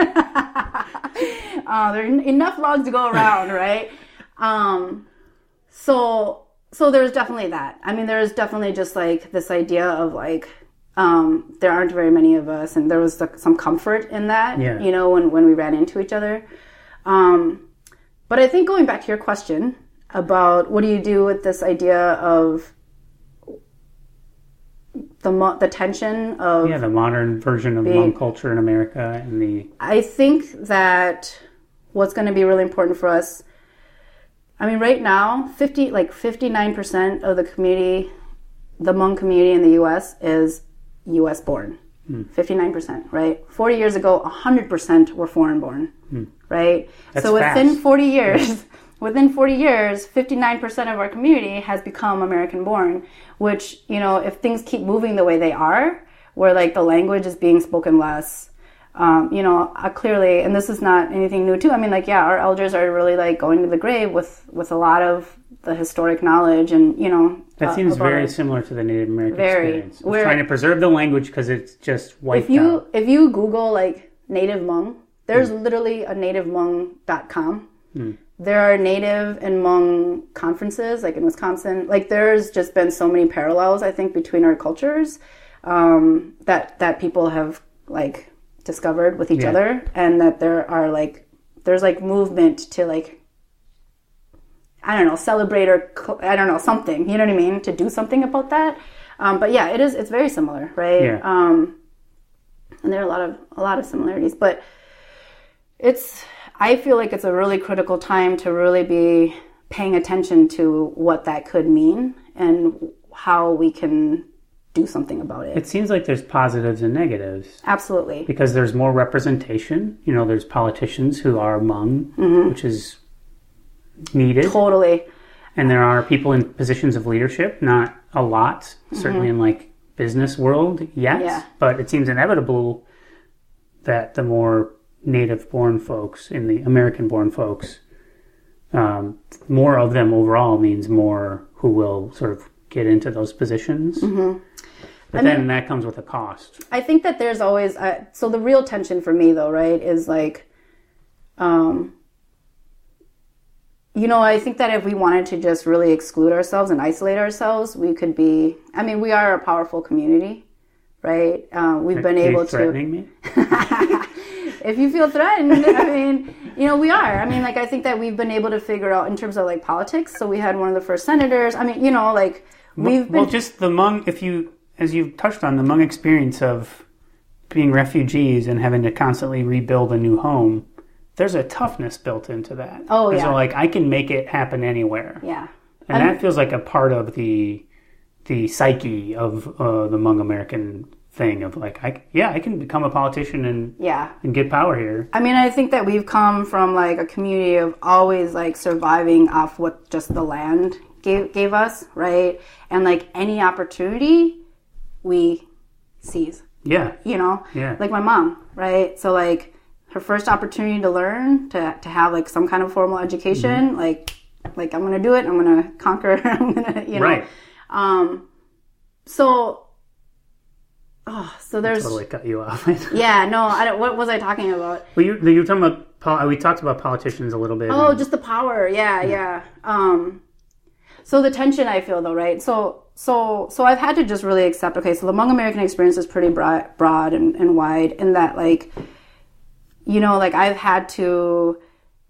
are enough logs to go around, right? So there's definitely that. I mean, there's definitely just like this idea of like there aren't very many of us, and there was some comfort in that, you know, when we ran into each other. But I think going back to your question about what do you do with this idea of the tension of the modern version of Hmong culture in America and I think that what's going to be really important for us. I mean, right now, 59% of the community, the Hmong community in the U.S. is U.S. born. 59%, right? 40 years ago, 100% were foreign born, right? That's so fast. within 40 years. Within 40 years, 59% of our community has become American-born, which, you know, if things keep moving the way they are, where, like, the language is being spoken less, you know, clearly, and this is not anything new, too. I mean, like, our elders are really, like, going to the grave with a lot of the historic knowledge and, you know. That seems very similar to the Native American experience. We're trying to preserve the language because it's just wiped out. If you Google, like, Native Hmong, there's literally a nativehmong.com. There are Native and Hmong conferences, like in Wisconsin. Like, there's just been so many parallels, I think, between our cultures that people have, like, discovered with each other, and that there's movement to, like, I don't know, celebrate or, I don't know, something, you know what I mean, to do something about that. But yeah, it's very similar, right? Yeah. And there are a lot of similarities, but I feel like it's a really critical time to really be paying attention to what that could mean and how we can do something about it. It seems like there's positives and negatives. Absolutely. Because there's more representation. You know, there's politicians who are Hmong, which is needed. Totally. And there are people in positions of leadership, not a lot, certainly in like business world yet. Yeah. But it seems inevitable that the more Native-born folks and the American-born folks, more of them overall means more who will sort of get into those positions. But then that comes with a cost. I think that there's always... so the real tension for me, though, right, is like... you know, I think that if we wanted to just really exclude ourselves and isolate ourselves, we could be... I mean, we are a powerful community, right? We've been able to... Are you threatening me? If you feel threatened, I mean, you know, we are. I mean, like, I think that we've been able to figure out in terms of, like, politics. So we had one of the first senators. I mean, you know, like, we've been... Well, just the Hmong, as you've touched on, the Hmong experience of being refugees and having to constantly rebuild a new home, there's a toughness built into that. Oh, yeah. So, like, I can make it happen anywhere. Yeah. And that feels like a part of the psyche of the Hmong American thing of like, I can become a politician and get power here. I mean, I think that we've come from like a community of always like surviving off what just the land gave us, right? And like any opportunity we seize. Yeah. You know? Yeah. Like my mom, right? So like her first opportunity to learn, to have like some kind of formal education, like I'm going to do it. I'm going to conquer. I'm going to, you know. Right. So there's... I totally cut you off. Yeah, no, what was I talking about? Well, you were talking about... We talked about politicians a little bit. Oh, just the power. Yeah. So the tension I feel, though, right? So I've had to just really accept, okay, so the Hmong American experience is pretty broad and wide, in that, like, you know, like, I've had to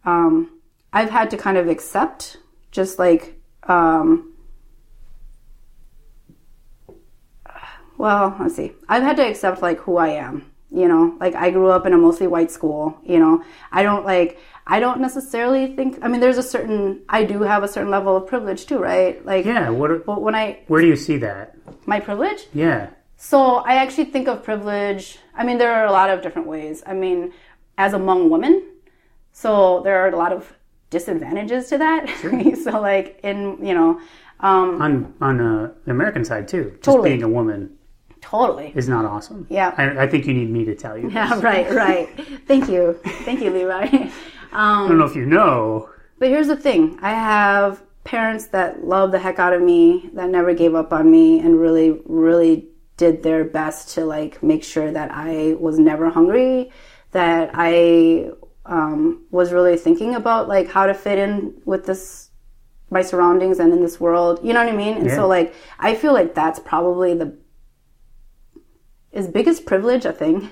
kind of accept just, like, well, let's see. I've had to accept, like, who I am, You know, like I grew up in a mostly white school, you know. I don't necessarily think, I mean, I do have a certain level of privilege too, right? Like, yeah, where do you see that? My privilege? Yeah. So I actually think of privilege, I mean, there are a lot of different ways. I mean, as a Hmong woman, so there are a lot of disadvantages to that. Sure. So like on the American side too, just totally. being a woman. Totally. Is not awesome. Yeah. I think you need me to tell you this. Yeah, right. Thank you, Levi. I don't know if you know. But here's the thing. I have parents that love the heck out of me, that never gave up on me, and really, really did their best to like make sure that I was never hungry, that I was really thinking about like how to fit in with my surroundings and in this world. You know what I mean? And so like, I feel like that's probably is biggest privilege a thing?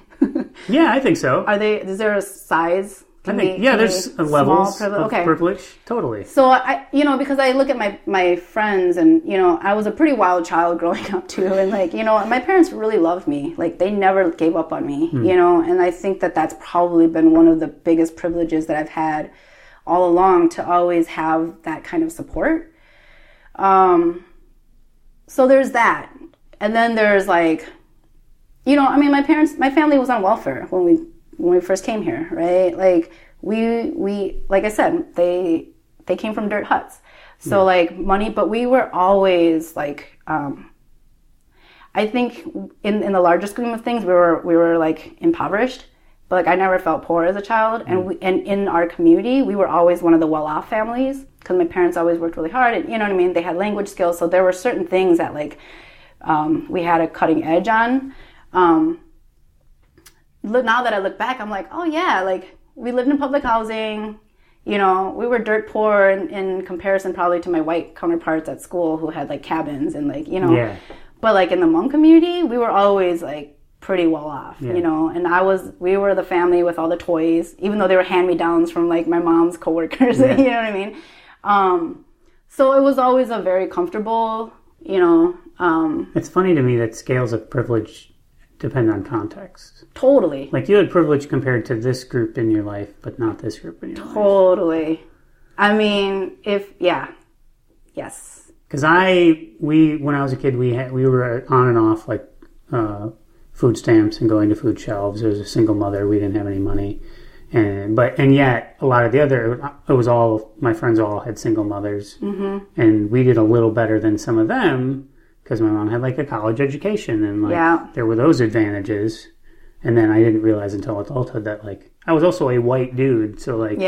Yeah, I think so. Is there a size? There's levels of privilege. Totally. So I, because I look at my friends and, I was a pretty wild child growing up too. And like, my parents really loved me. Like they never gave up on me, and I think that that's probably been one of the biggest privileges that I've had all along, to always have that kind of support. So there's that. And then there's like, my family was on welfare when we first came here, right? Like we like I said, they came from dirt huts. So like money, but we were always like, I think in the larger scheme of things, we were like impoverished, but like I never felt poor as a child. And and in our community, we were always one of the well-off families, because my parents always worked really hard, and you know what I mean? They had language skills. So there were certain things that like, we had a cutting edge on. Now that I look back, I'm like, oh yeah, like we lived in public housing, we were dirt poor in comparison probably to my white counterparts at school who had like cabins and like, but like in the Hmong community, we were always like pretty well off, and we were the family with all the toys, even though they were hand-me-downs from like my mom's coworkers, you know what I mean? So it was always a very comfortable, It's funny to me that scales of privilege depend on context. Totally. Like you had privilege compared to this group in your life, but not this group in your life. Totally. I mean, yes. Because when I was a kid, we were on and off like food stamps and going to food shelves. I was a single mother. We didn't have any money, and yet a lot of my friends all had single mothers, and we did a little better than some of them. Because my mom had like a college education and like there were those advantages. And then I didn't realize until adulthood that like I was also a white dude. So like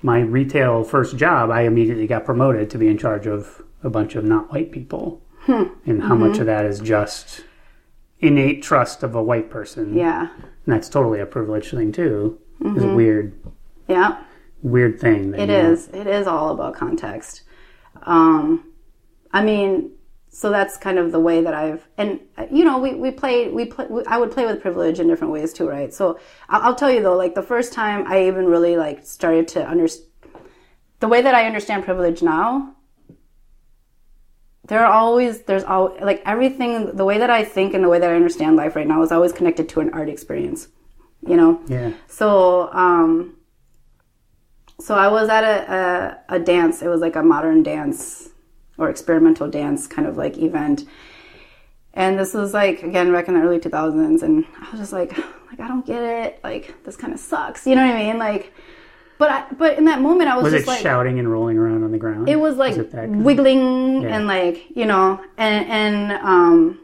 my retail first job, I immediately got promoted to be in charge of a bunch of not white people. And how much of that is just innate trust of a white person. Yeah. And that's totally a privileged thing too. It's a weird thing. It is all about context. I mean, so that's kind of the way that I would play with privilege in different ways too, right? So I'll tell you though, like the first time I even really like started to understand the way that I understand privilege now, there's always like everything, the way that I think and the way that I understand life right now is always connected to an art experience, Yeah. So, so I was at a dance, it was like a modern dance or experimental dance kind of like event. And this was like, again, back in the early 2000s. And I was just like, I don't get it. Like, this kind of sucks. You know what I mean? Like, but in that moment, I was just like... Was it shouting and rolling around on the ground? It was like wiggling and like, and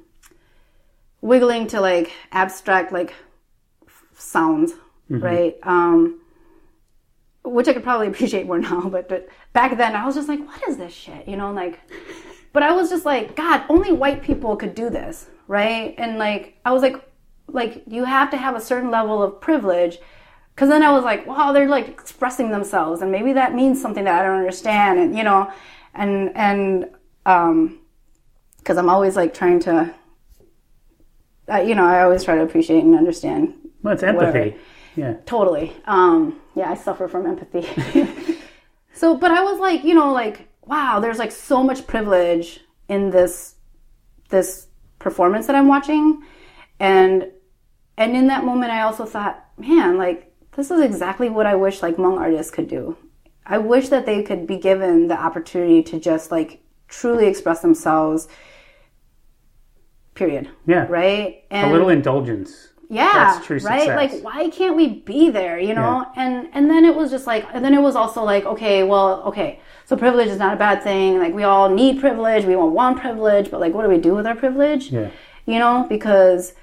wiggling to like abstract like sounds, right? Which I could probably appreciate more now, but back then I was just like, what is this shit? But I was just like, God, only white people could do this, right? And like, I was like you have to have a certain level of privilege, because then I was like, wow, they're like expressing themselves, and maybe that means something that I don't understand, and because I'm always like trying to, I always try to appreciate and understand. Well, it's empathy. Whatever. Yeah. Totally. I suffer from empathy. So, but I was like, like, wow, there's like so much privilege in this performance that I'm watching. And And in that moment, I also thought, man, like, this is exactly what I wish, like, Hmong artists could do. I wish that they could be given the opportunity to just, like, truly express themselves, period. Yeah. Right? And a little indulgence. yeah, that's true success. right? Like, why can't we be there, you know? Yeah. And then it was just like, and then it was also like, okay, so privilege is not a bad thing. Like, we all need privilege. We all want privilege. But, like, what do we do with our privilege? Yeah. You know, because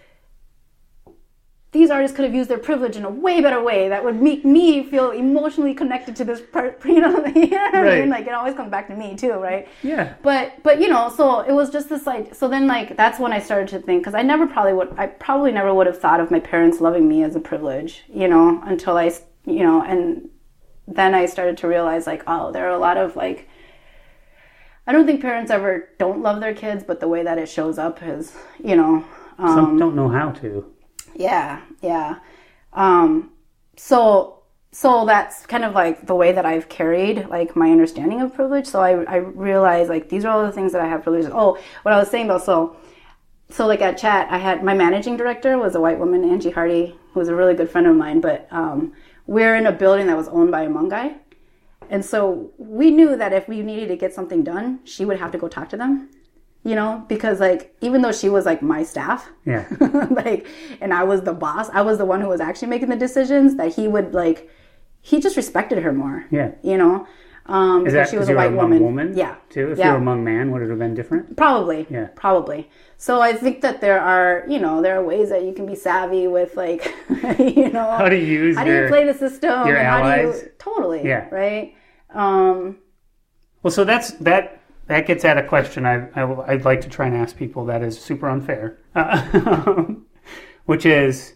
these artists could have used their privilege in a way better way that would make me feel emotionally connected to this part, you know what I mean? Like, it always comes back to me too, right? Yeah. But you know, so it was just this, like, so then, like, that's when I started to think, because I probably never would have thought of my parents loving me as a privilege, you know, until I, you know, and then I started to realize, like, oh, there are a lot of, like, I don't think parents ever don't love their kids, but the way that it shows up is, you know. Some don't know how to. Yeah. So that's kind of like the way that I've carried, like, my understanding of privilege. So I realized, like, these are all the things that I have privilege. Oh, what I was saying about, so like at Chat, I had my managing director was a white woman, Angie Hardy, who was a really good friend of mine. But we're in a building that was owned by a Hmong guy. And so we knew that if we needed to get something done, she would have to go talk to them. You know, because, like, even though she was, like, my staff, yeah, like, and I was the boss, I was the one who was actually making the decisions, that he would, like, he just respected her more. Yeah. You know? Is that she was a white woman? Yeah. Too? If you were a Hmong man, would it have been different? Probably. Yeah. Probably. So I think that there are ways that you can be savvy with, like, you know. How do you play the system? Your allies? Totally. Yeah. Right? Well, so that gets at a question I'd like to try and ask people that is super unfair, which is,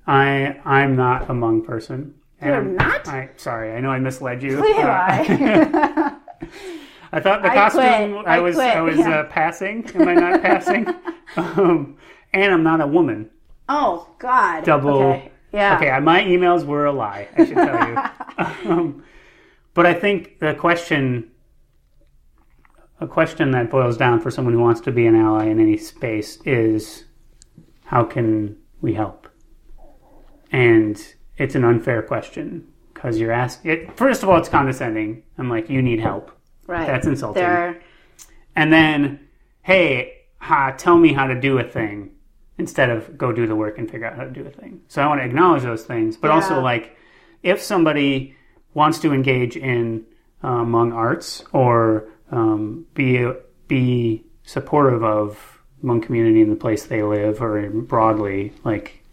I'm not a Hmong person. You're not? Sorry, I know I misled you. I thought the costume I was passing. Am I not passing? And I'm not a woman. Oh God. Double. Okay. Yeah. Okay, my emails were a lie, I should tell you. But I think a question that boils down for someone who wants to be an ally in any space is, how can we help? And it's an unfair question, because you're asking, first of all, it's condescending. I'm like, you need help. Right. That's insulting. And then, hey, tell me how to do a thing, instead of go do the work and figure out how to do a thing. So I want to acknowledge those things, but also, like, if somebody wants to engage in Hmong arts, or be supportive of Hmong community in the place they live, or broadly, like,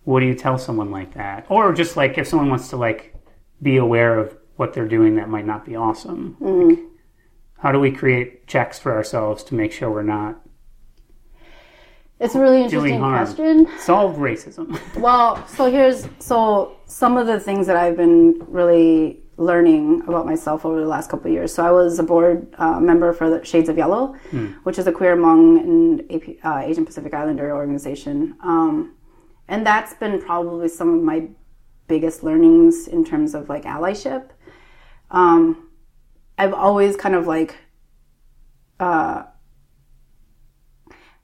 what do you tell someone like that? Or just, like, if someone wants to, like, be aware of what they're doing that might not be awesome. Mm. Like, how do we create checks for ourselves to make sure we're not It's a really interesting question. Solve racism. Well, so some of the things that I've been really learning about myself over the last couple of years. So I was a board member for the Shades of Yellow, which is a queer Hmong and Asian Pacific Islander organization. And that's been probably some of my biggest learnings in terms of, like, allyship. I've always kind of, like, I've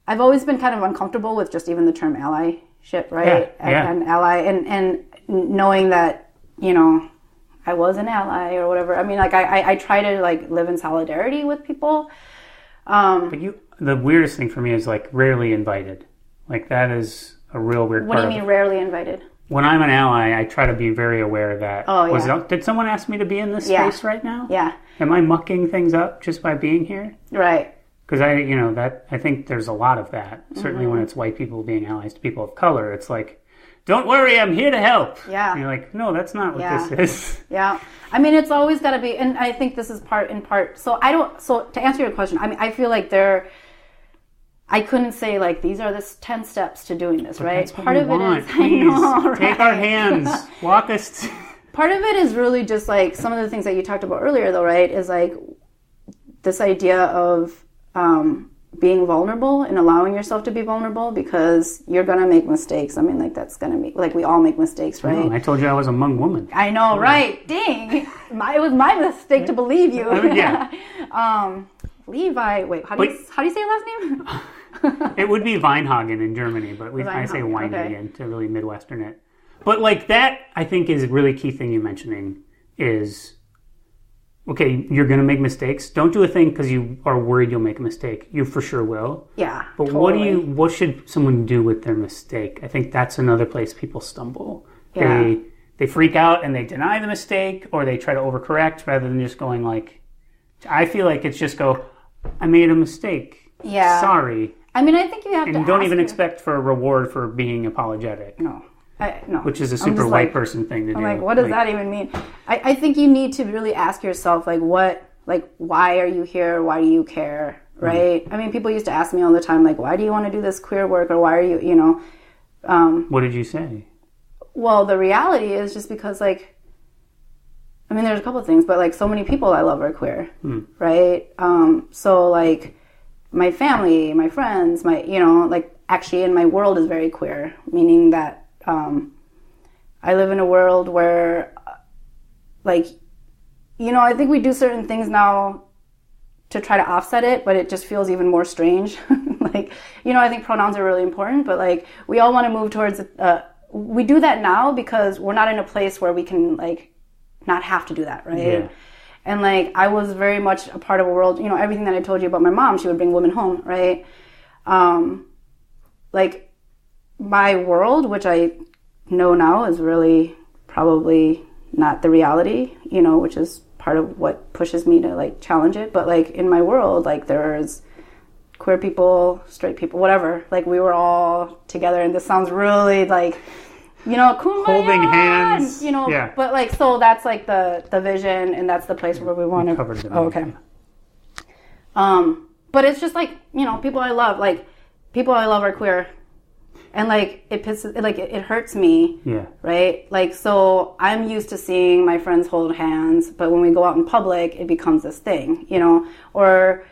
always been kind of uncomfortable with just even the term allyship, right? Yeah. And ally, and knowing that, you know, I was an ally or whatever. I mean, like, I try to, like, live in solidarity with people. But the weirdest thing for me is, like, rarely invited. Like, that is a real weird part. What do you mean rarely invited? When I'm an ally, I try to be very aware that, did someone ask me to be in this space right now? Yeah. Am I mucking things up just by being here? Right. Because I think there's a lot of that. Certainly when it's white people being allies to people of color, it's like, don't worry, I'm here to help. Yeah. And you're like, no, that's not what this is. Yeah. I mean, it's always got to be, and I think this is in part. So to answer your question, I mean, I feel like I couldn't say, like, these are the 10 steps to doing this, right? Part of it is, please, take our hands, walk us. Part of it is really just, like, some of the things that you talked about earlier, though, right? Is, like, this idea of being vulnerable and allowing yourself to be vulnerable, because you're going to make mistakes. I mean, like, that's going to be, like, we all make mistakes, right? I told you I was a Hmong woman. I know, right? Dang. It was my mistake to believe you. Yeah. Levi, wait, how do you say your last name? It would be Weinhagen in Germany, but I say Weinhagen to really Midwestern it. But like that, I think is a really key thing you're mentioning is, okay, you're going to make mistakes. Don't do a thing because you are worried you'll make a mistake. You for sure will. Yeah, but totally. what should someone do with their mistake? I think that's another place people stumble. Yeah. They freak out and they deny the mistake, or they try to overcorrect rather than just going like, I feel like it's just go, I made a mistake. Yeah. Sorry. I mean, I think you have to and don't even expect for a reward for being apologetic. No. Which is a super white person thing to do. I'm like, what does that even mean? I think you need to really ask yourself, like, why are you here? Why do you care? Right? I mean, people used to ask me all the time, like, why do you want to do this queer work? Or why are you, what did you say? Well, the reality is just because, like, I mean, there's a couple of things, but, like, so many people I love are queer. Right? So, like, my family, my friends, like, actually, in my world is very queer, meaning that I live in a world where, like, I think we do certain things now to try to offset it, but it just feels even more strange. Like, I think pronouns are really important, but, like, we all want to move towards, we do that now because we're not in a place where we can, like, not have to do that, right? Yeah. And, like, I was very much a part of a world, everything that I told you about my mom, she would bring women home, right? Like, my world, which I know now is really probably not the reality, which is part of what pushes me to, like, challenge it. But, like, in my world, like, there's queer people, straight people, whatever. Like, we were all together, and this sounds really, like, kumbaya, holding hands, yeah. But, like, so that's, like, the vision, and that's the place where we want to. Oh, okay. But it's just, like, people I love are queer. And, like, it hurts me. Yeah. Right? Like, so I'm used to seeing my friends hold hands, but when we go out in public, it becomes this thing, or,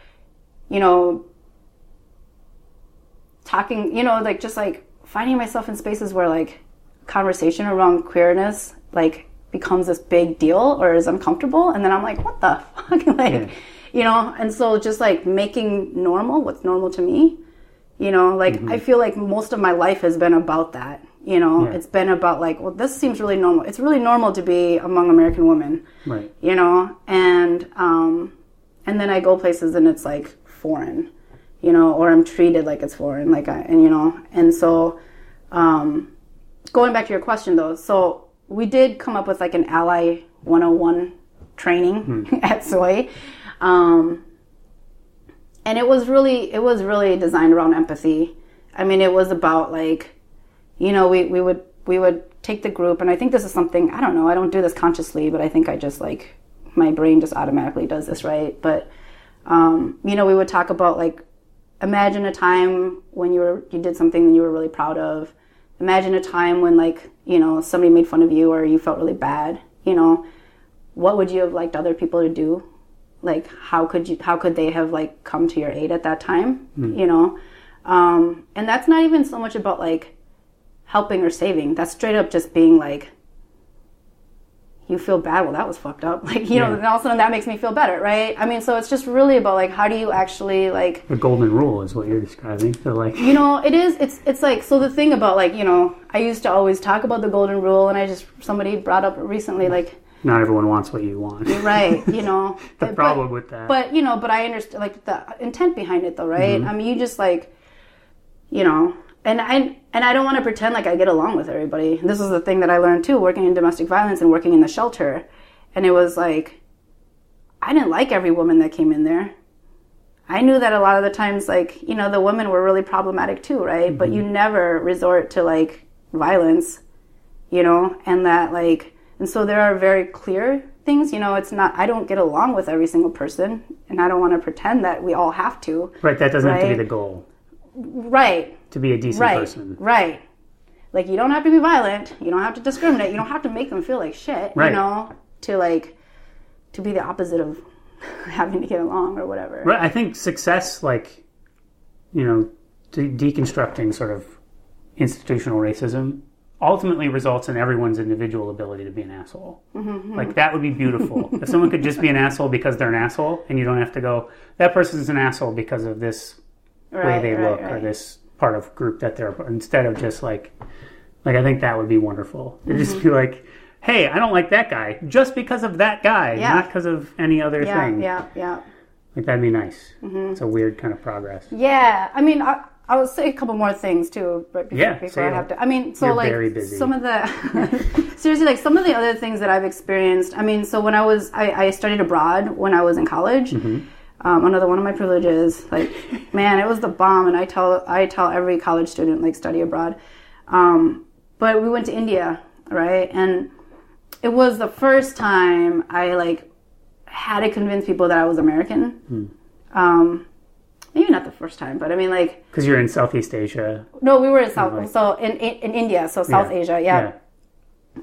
talking, like, just, like, finding myself in spaces where, like, conversation around queerness, like, becomes this big deal or is uncomfortable. And then I'm like, what the fuck? Like, and so just, like, making normal what's normal to me. I feel like most of my life has been about that, It's been about, like, well, this seems really normal. It's really normal to be among American women, right? And then I go places and it's, like, foreign, or I'm treated like it's foreign, like, and so, going back to your question though, so we did come up with, like, an Ally 101 training at SOY. And it was really designed around empathy. I mean, it was about, like, we would take the group, and I think this is something, I don't know, I don't do this consciously, but I think I just, like, my brain just automatically does this, right? But, we would talk about, like, imagine a time when you did something that you were really proud of. Imagine a time when, like, somebody made fun of you or you felt really bad. What would you have liked other people to do? Like, how could they have, like, come to your aid at that time, And that's not even so much about, like, helping or saving. That's straight up just being, like, you feel bad, well, that was fucked up. Like, and all of a sudden that makes me feel better, right? I mean, so it's just really about, like, how do you actually, like... The golden rule is what you're describing. So, like... it is, it's like, so the thing about, like, I used to always talk about the golden rule, and somebody brought up recently, like... Not everyone wants what you want. Right, The problem with that. But, but I understand, like, the intent behind it, though, right? I mean, you just, like, and I don't want to pretend like I get along with everybody. This is the thing that I learned, too, working in domestic violence and working in the shelter. And it was, like, I didn't like every woman that came in there. I knew that a lot of the times, like, the women were really problematic, too, right? But you never resort to, like, violence, and that, like... And so there are very clear things, it's not, I don't get along with every single person, and I don't want to pretend that we all have to. Right, that doesn't have to be the goal. Right. To be a decent person. Right. Like, you don't have to be violent, you don't have to discriminate, you don't have to make them feel like shit, to, like, to be the opposite of having to get along or whatever. Right, I think success, like, deconstructing sort of institutional racism ultimately results in everyone's individual ability to be an asshole. Like, that would be beautiful. If someone could just be an asshole because they're an asshole, and you don't have to go, that person's an asshole because of this way they look or this part of group that they're, instead of just like I think that would be wonderful. To just be like, hey, I don't like that guy just because of that guy, not because of any other thing. Yeah. Like, that'd be nice. It's a weird kind of progress. Yeah. I mean, I will say a couple more things too, right before I have to. I mean, so you're like very busy. some of the seriously, like some of the other things that I've experienced. I mean, so when I studied abroad when I was in college. Another one of my privileges, like, man, it was the bomb, and I tell every college student, like, study abroad. But we went to India, right? And it was the first time I like had to convince people that I was American. Maybe not the first time, but I mean, like, because you're in Southeast Asia. No, we were in in India, so South Asia, yeah.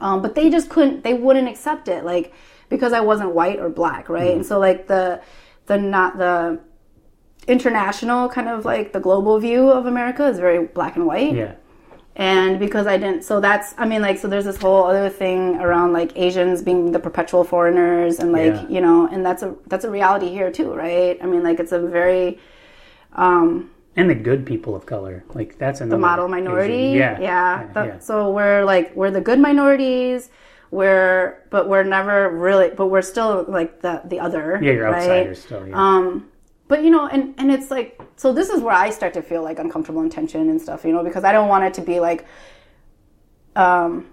But they just couldn't. They wouldn't accept it, like, because I wasn't white or black, right? And so like the international kind of like the global view of America is very black and white. Yeah. And because I didn't, so that's, I mean, like, so there's this whole other thing around like Asians being the perpetual foreigners and like, you know, and that's a reality here too, right? I mean, like, it's a very, and the good people of color, like that's another. The model minority. Yeah. So we're the good minorities. But we're still like the other. Yeah, you're outsiders still. Yeah. But you know, and it's like, so this is where I start to feel like uncomfortable and tension and stuff, you know, because I don't want it to be like, you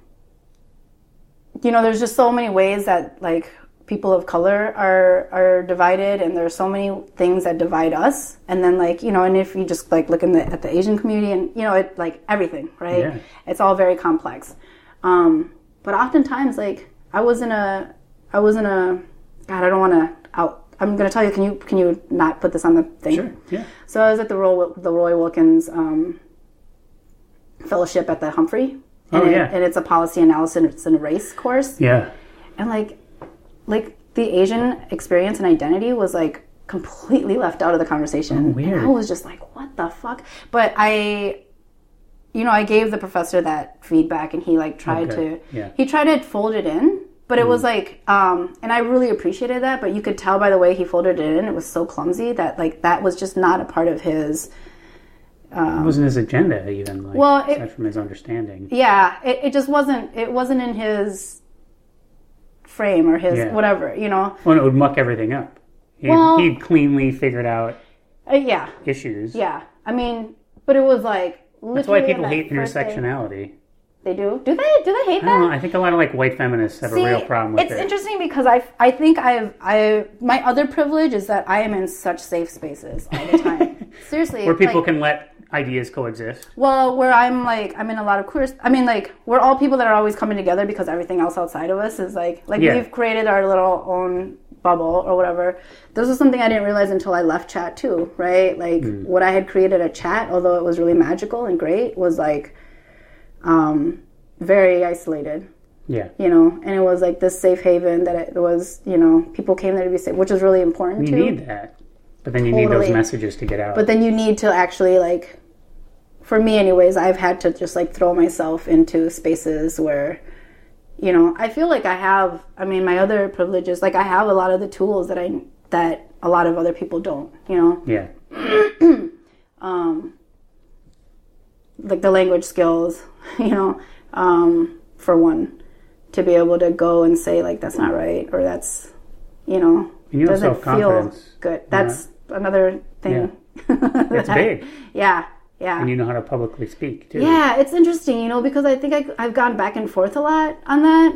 know, there's just so many ways that like people of color are divided, and there's so many things that divide us, and then like, you know, and if you just like look at the Asian community, and you know, it like everything, right? Yeah. It's all very complex. But oftentimes, like, I was in a, God, I don't want to I'm going to tell you, can you not put this on the thing? Sure, yeah. So I was at the Roy Wilkins Fellowship at the Humphrey. And it's a policy analysis and race course. Yeah. And like the Asian experience and identity was like completely left out of the conversation. Oh, weird. And I was just like, what the fuck? But I gave the professor that feedback, and he like tried to fold it in, but it was like, and I really appreciated that, but you could tell by the way he folded it in, it was so clumsy that like, that was just not a part of his, it wasn't his agenda even, like, aside from his understanding. Yeah, it just wasn't in his frame or his whatever, you know. Well, it would muck everything up. He'd cleanly figured out issues. Yeah, I mean, but it was like, that's why people hate intersectionality. They do? Do they hate that? I don't know. I think a lot of like white feminists have a real problem with it. It's interesting because I think my other privilege is that I am in such safe spaces all the time. Seriously. Where people can let ideas coexist. Well, where I'm in a lot of queer, I mean, like, we're all people that are always coming together because everything else outside of us is like we've created our little own bubble or whatever. This was something I didn't realize until I left chat too, right? Like, what I had created at chat, although it was really magical and great, was like very isolated. Yeah. You know, and it was like this safe haven that it was, you know, people came there to be safe, which is really important too. You need that. But then you need those messages to get out. But then you need to actually, like, for me anyways, I've had to just like throw myself into spaces where, you know, I feel like I have, I mean, my other privileges, like I have a lot of the tools that a lot of other people don't, you know? Yeah. Like the language skills, you know, for one, to be able to go and say like, that's not right, or that's, you know, doesn't feel good. That's another thing. Yeah. It's big. Yeah. And you know how to publicly speak too. Yeah, it's interesting, you know, because I think I've gone back and forth a lot on that,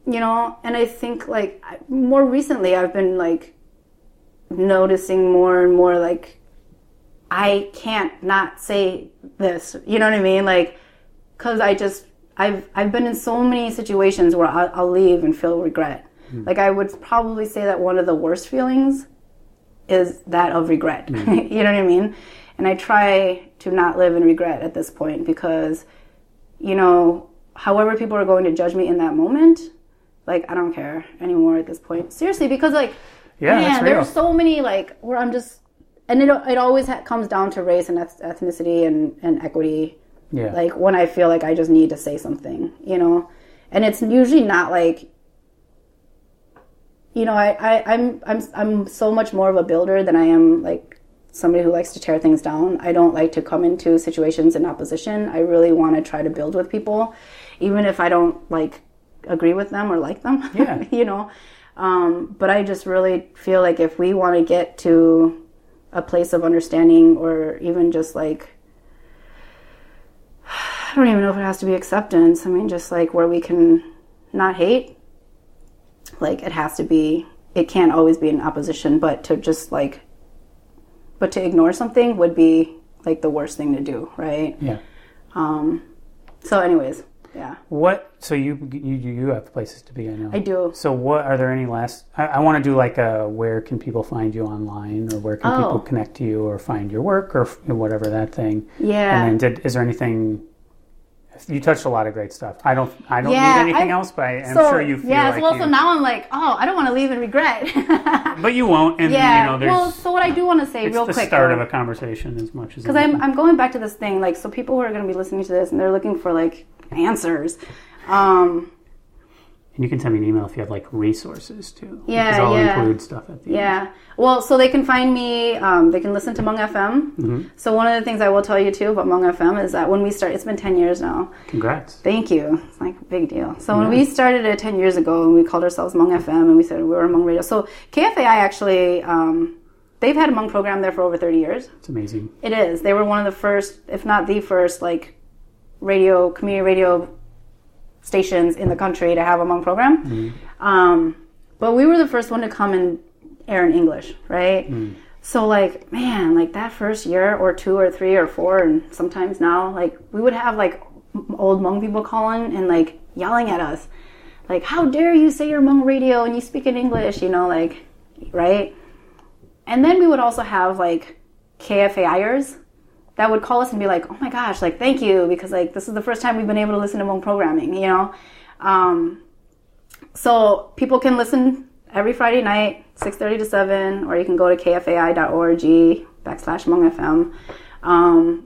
you know, and I think like more recently I've been like noticing more and more like I can't not say this, you know what I mean? Like, because I've been in so many situations where I'll leave and feel regret. Like, I would probably say that one of the worst feelings is that of regret. You know what I mean? And I try to not live in regret at this point because, you know, however people are going to judge me in that moment, like, I don't care anymore at this point. Seriously, because, like, man, there's so many, like, where I'm just, and it always comes down to race and ethnicity and equity. Yeah. Like, when I feel like I just need to say something, you know? And it's usually not, like, you know, I'm so much more of a builder than I am, like, somebody who likes to tear things down. I don't like to come into situations in opposition. I really want to try to build with people, even if I don't like agree with them or like them. Yeah. You know. But I just really feel like if we want to get to a place of understanding, or even just like, I don't even know if it has to be acceptance. I mean, just like where we can not hate, like it has to be, it can't always be in opposition, but to just like, but to ignore something would be like the worst thing to do, right? Yeah. So anyways, yeah. So you have places to be, I know. I do. So what, are there any last, I want to do like where can people find you online, or where can people connect to you or find your work, or whatever that thing. Yeah. And then is there anything, you touched a lot of great stuff. I don't need anything else, but I'm sure you feel like so now I'm like, I don't want to leave in regret. But you won't, and so what I do want to say real quick. It's the start of a conversation as much as... Because I'm going back to this thing, like, so people who are going to be listening to this and they're looking for, like, answers. And you can send me an email if you have, like, resources, too. Yeah, because I'll include stuff at the end. Yeah. Well, so they can find me, they can listen to Hmong FM. Mm-hmm. So one of the things I will tell you, too, about Hmong FM is that when we started, it's been 10 years now. Congrats. Thank you. It's like a big deal. So when we started it 10 years ago, and we called ourselves Hmong FM, and we said we were Hmong Radio. So KFAI actually, they've had a Hmong program there for over 30 years. It's amazing. It is. They were one of the first, if not the first, like, community radio stations in the country to have a Hmong program. Mm-hmm. But we were the first one to come and air in English, right? Mm. So like, man, like that first year or 2 or 3 or 4, and sometimes now, like we would have like old Hmong people calling and like yelling at us, like, how dare you say you're Hmong radio and you speak in English, you know, like, right? And then we would also have like KFAIers that would call us and be like, oh my gosh, like, thank you, because like this is the first time we've been able to listen to Hmong programming, you know? So people can listen every Friday night, 6:30 to 7, or you can go to kfai.org/HmongFM.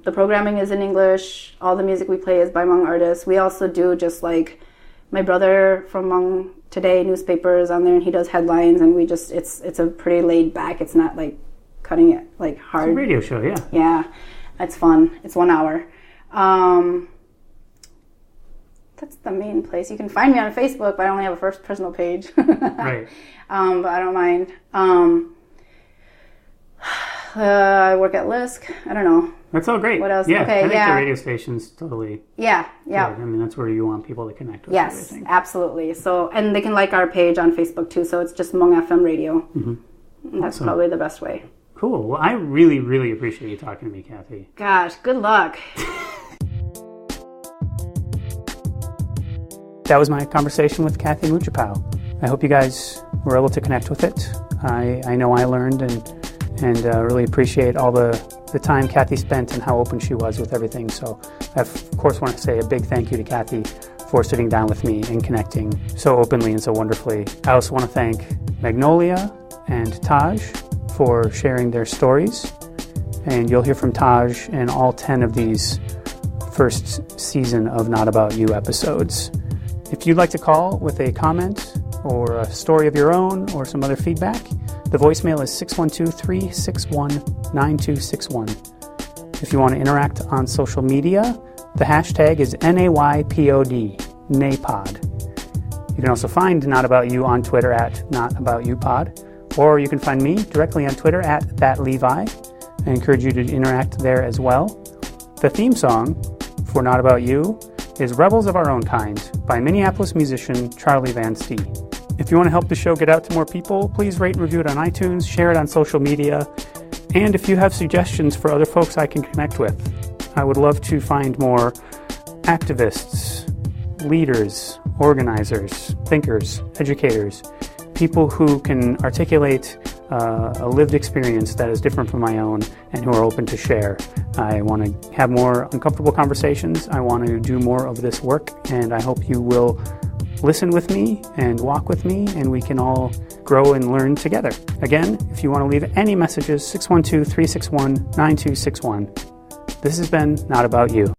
The programming is in English. All the music we play is by Hmong artists. We also do just like my brother from Hmong Today newspapers on there, and he does headlines, and we just, it's a pretty laid back. It's not like cutting it like hard. It's a radio show, yeah. Yeah, it's fun. It's 1 hour. That's the main place. You can find me on Facebook, but I only have a first personal page. Right. But I don't mind. I work at Lisk. I don't know. That's all great. What else? Yeah, okay, I think the radio station's totally... Yeah. Good. I mean, that's where you want people to connect with. Yes, everything. Absolutely. So, and they can like our page on Facebook too. So it's just Hmong FM Radio. Mm-hmm. That's probably the best way. Cool. Well, I really, really appreciate you talking to me, Kathy. Gosh, good luck. That was my conversation with Kathy Mouacheupao. I hope you guys were able to connect with it. I know I learned and really appreciate all the time Kathy spent and how open she was with everything. So I, of course, want to say a big thank you to Kathy for sitting down with me and connecting so openly and so wonderfully. I also want to thank Magnolia and Taj for sharing their stories. And you'll hear from Taj in all 10 of these first season of Not About You episodes. If you'd like to call with a comment or a story of your own or some other feedback, the voicemail is 612-361-9261. If you want to interact on social media, the hashtag is NAYPOD, NAPOD. You can also find Not About You on Twitter at NotAboutYouPod, or you can find me directly on Twitter at ThatLevi. I encourage you to interact there as well. The theme song for Not About You is Rebels of Our Own Kind by Minneapolis musician Charlie Van Stee. If you want to help the show get out to more people, please rate and review it on iTunes, share it on social media, and if you have suggestions for other folks I can connect with, I would love to find more activists, leaders, organizers, thinkers, educators, people who can articulate a lived experience that is different from my own and who are open to share. I want to have more uncomfortable conversations. I want to do more of this work, and I hope you will listen with me and walk with me, and we can all grow and learn together. Again, if you want to leave any messages, 612-361-9261. This has been Not About You.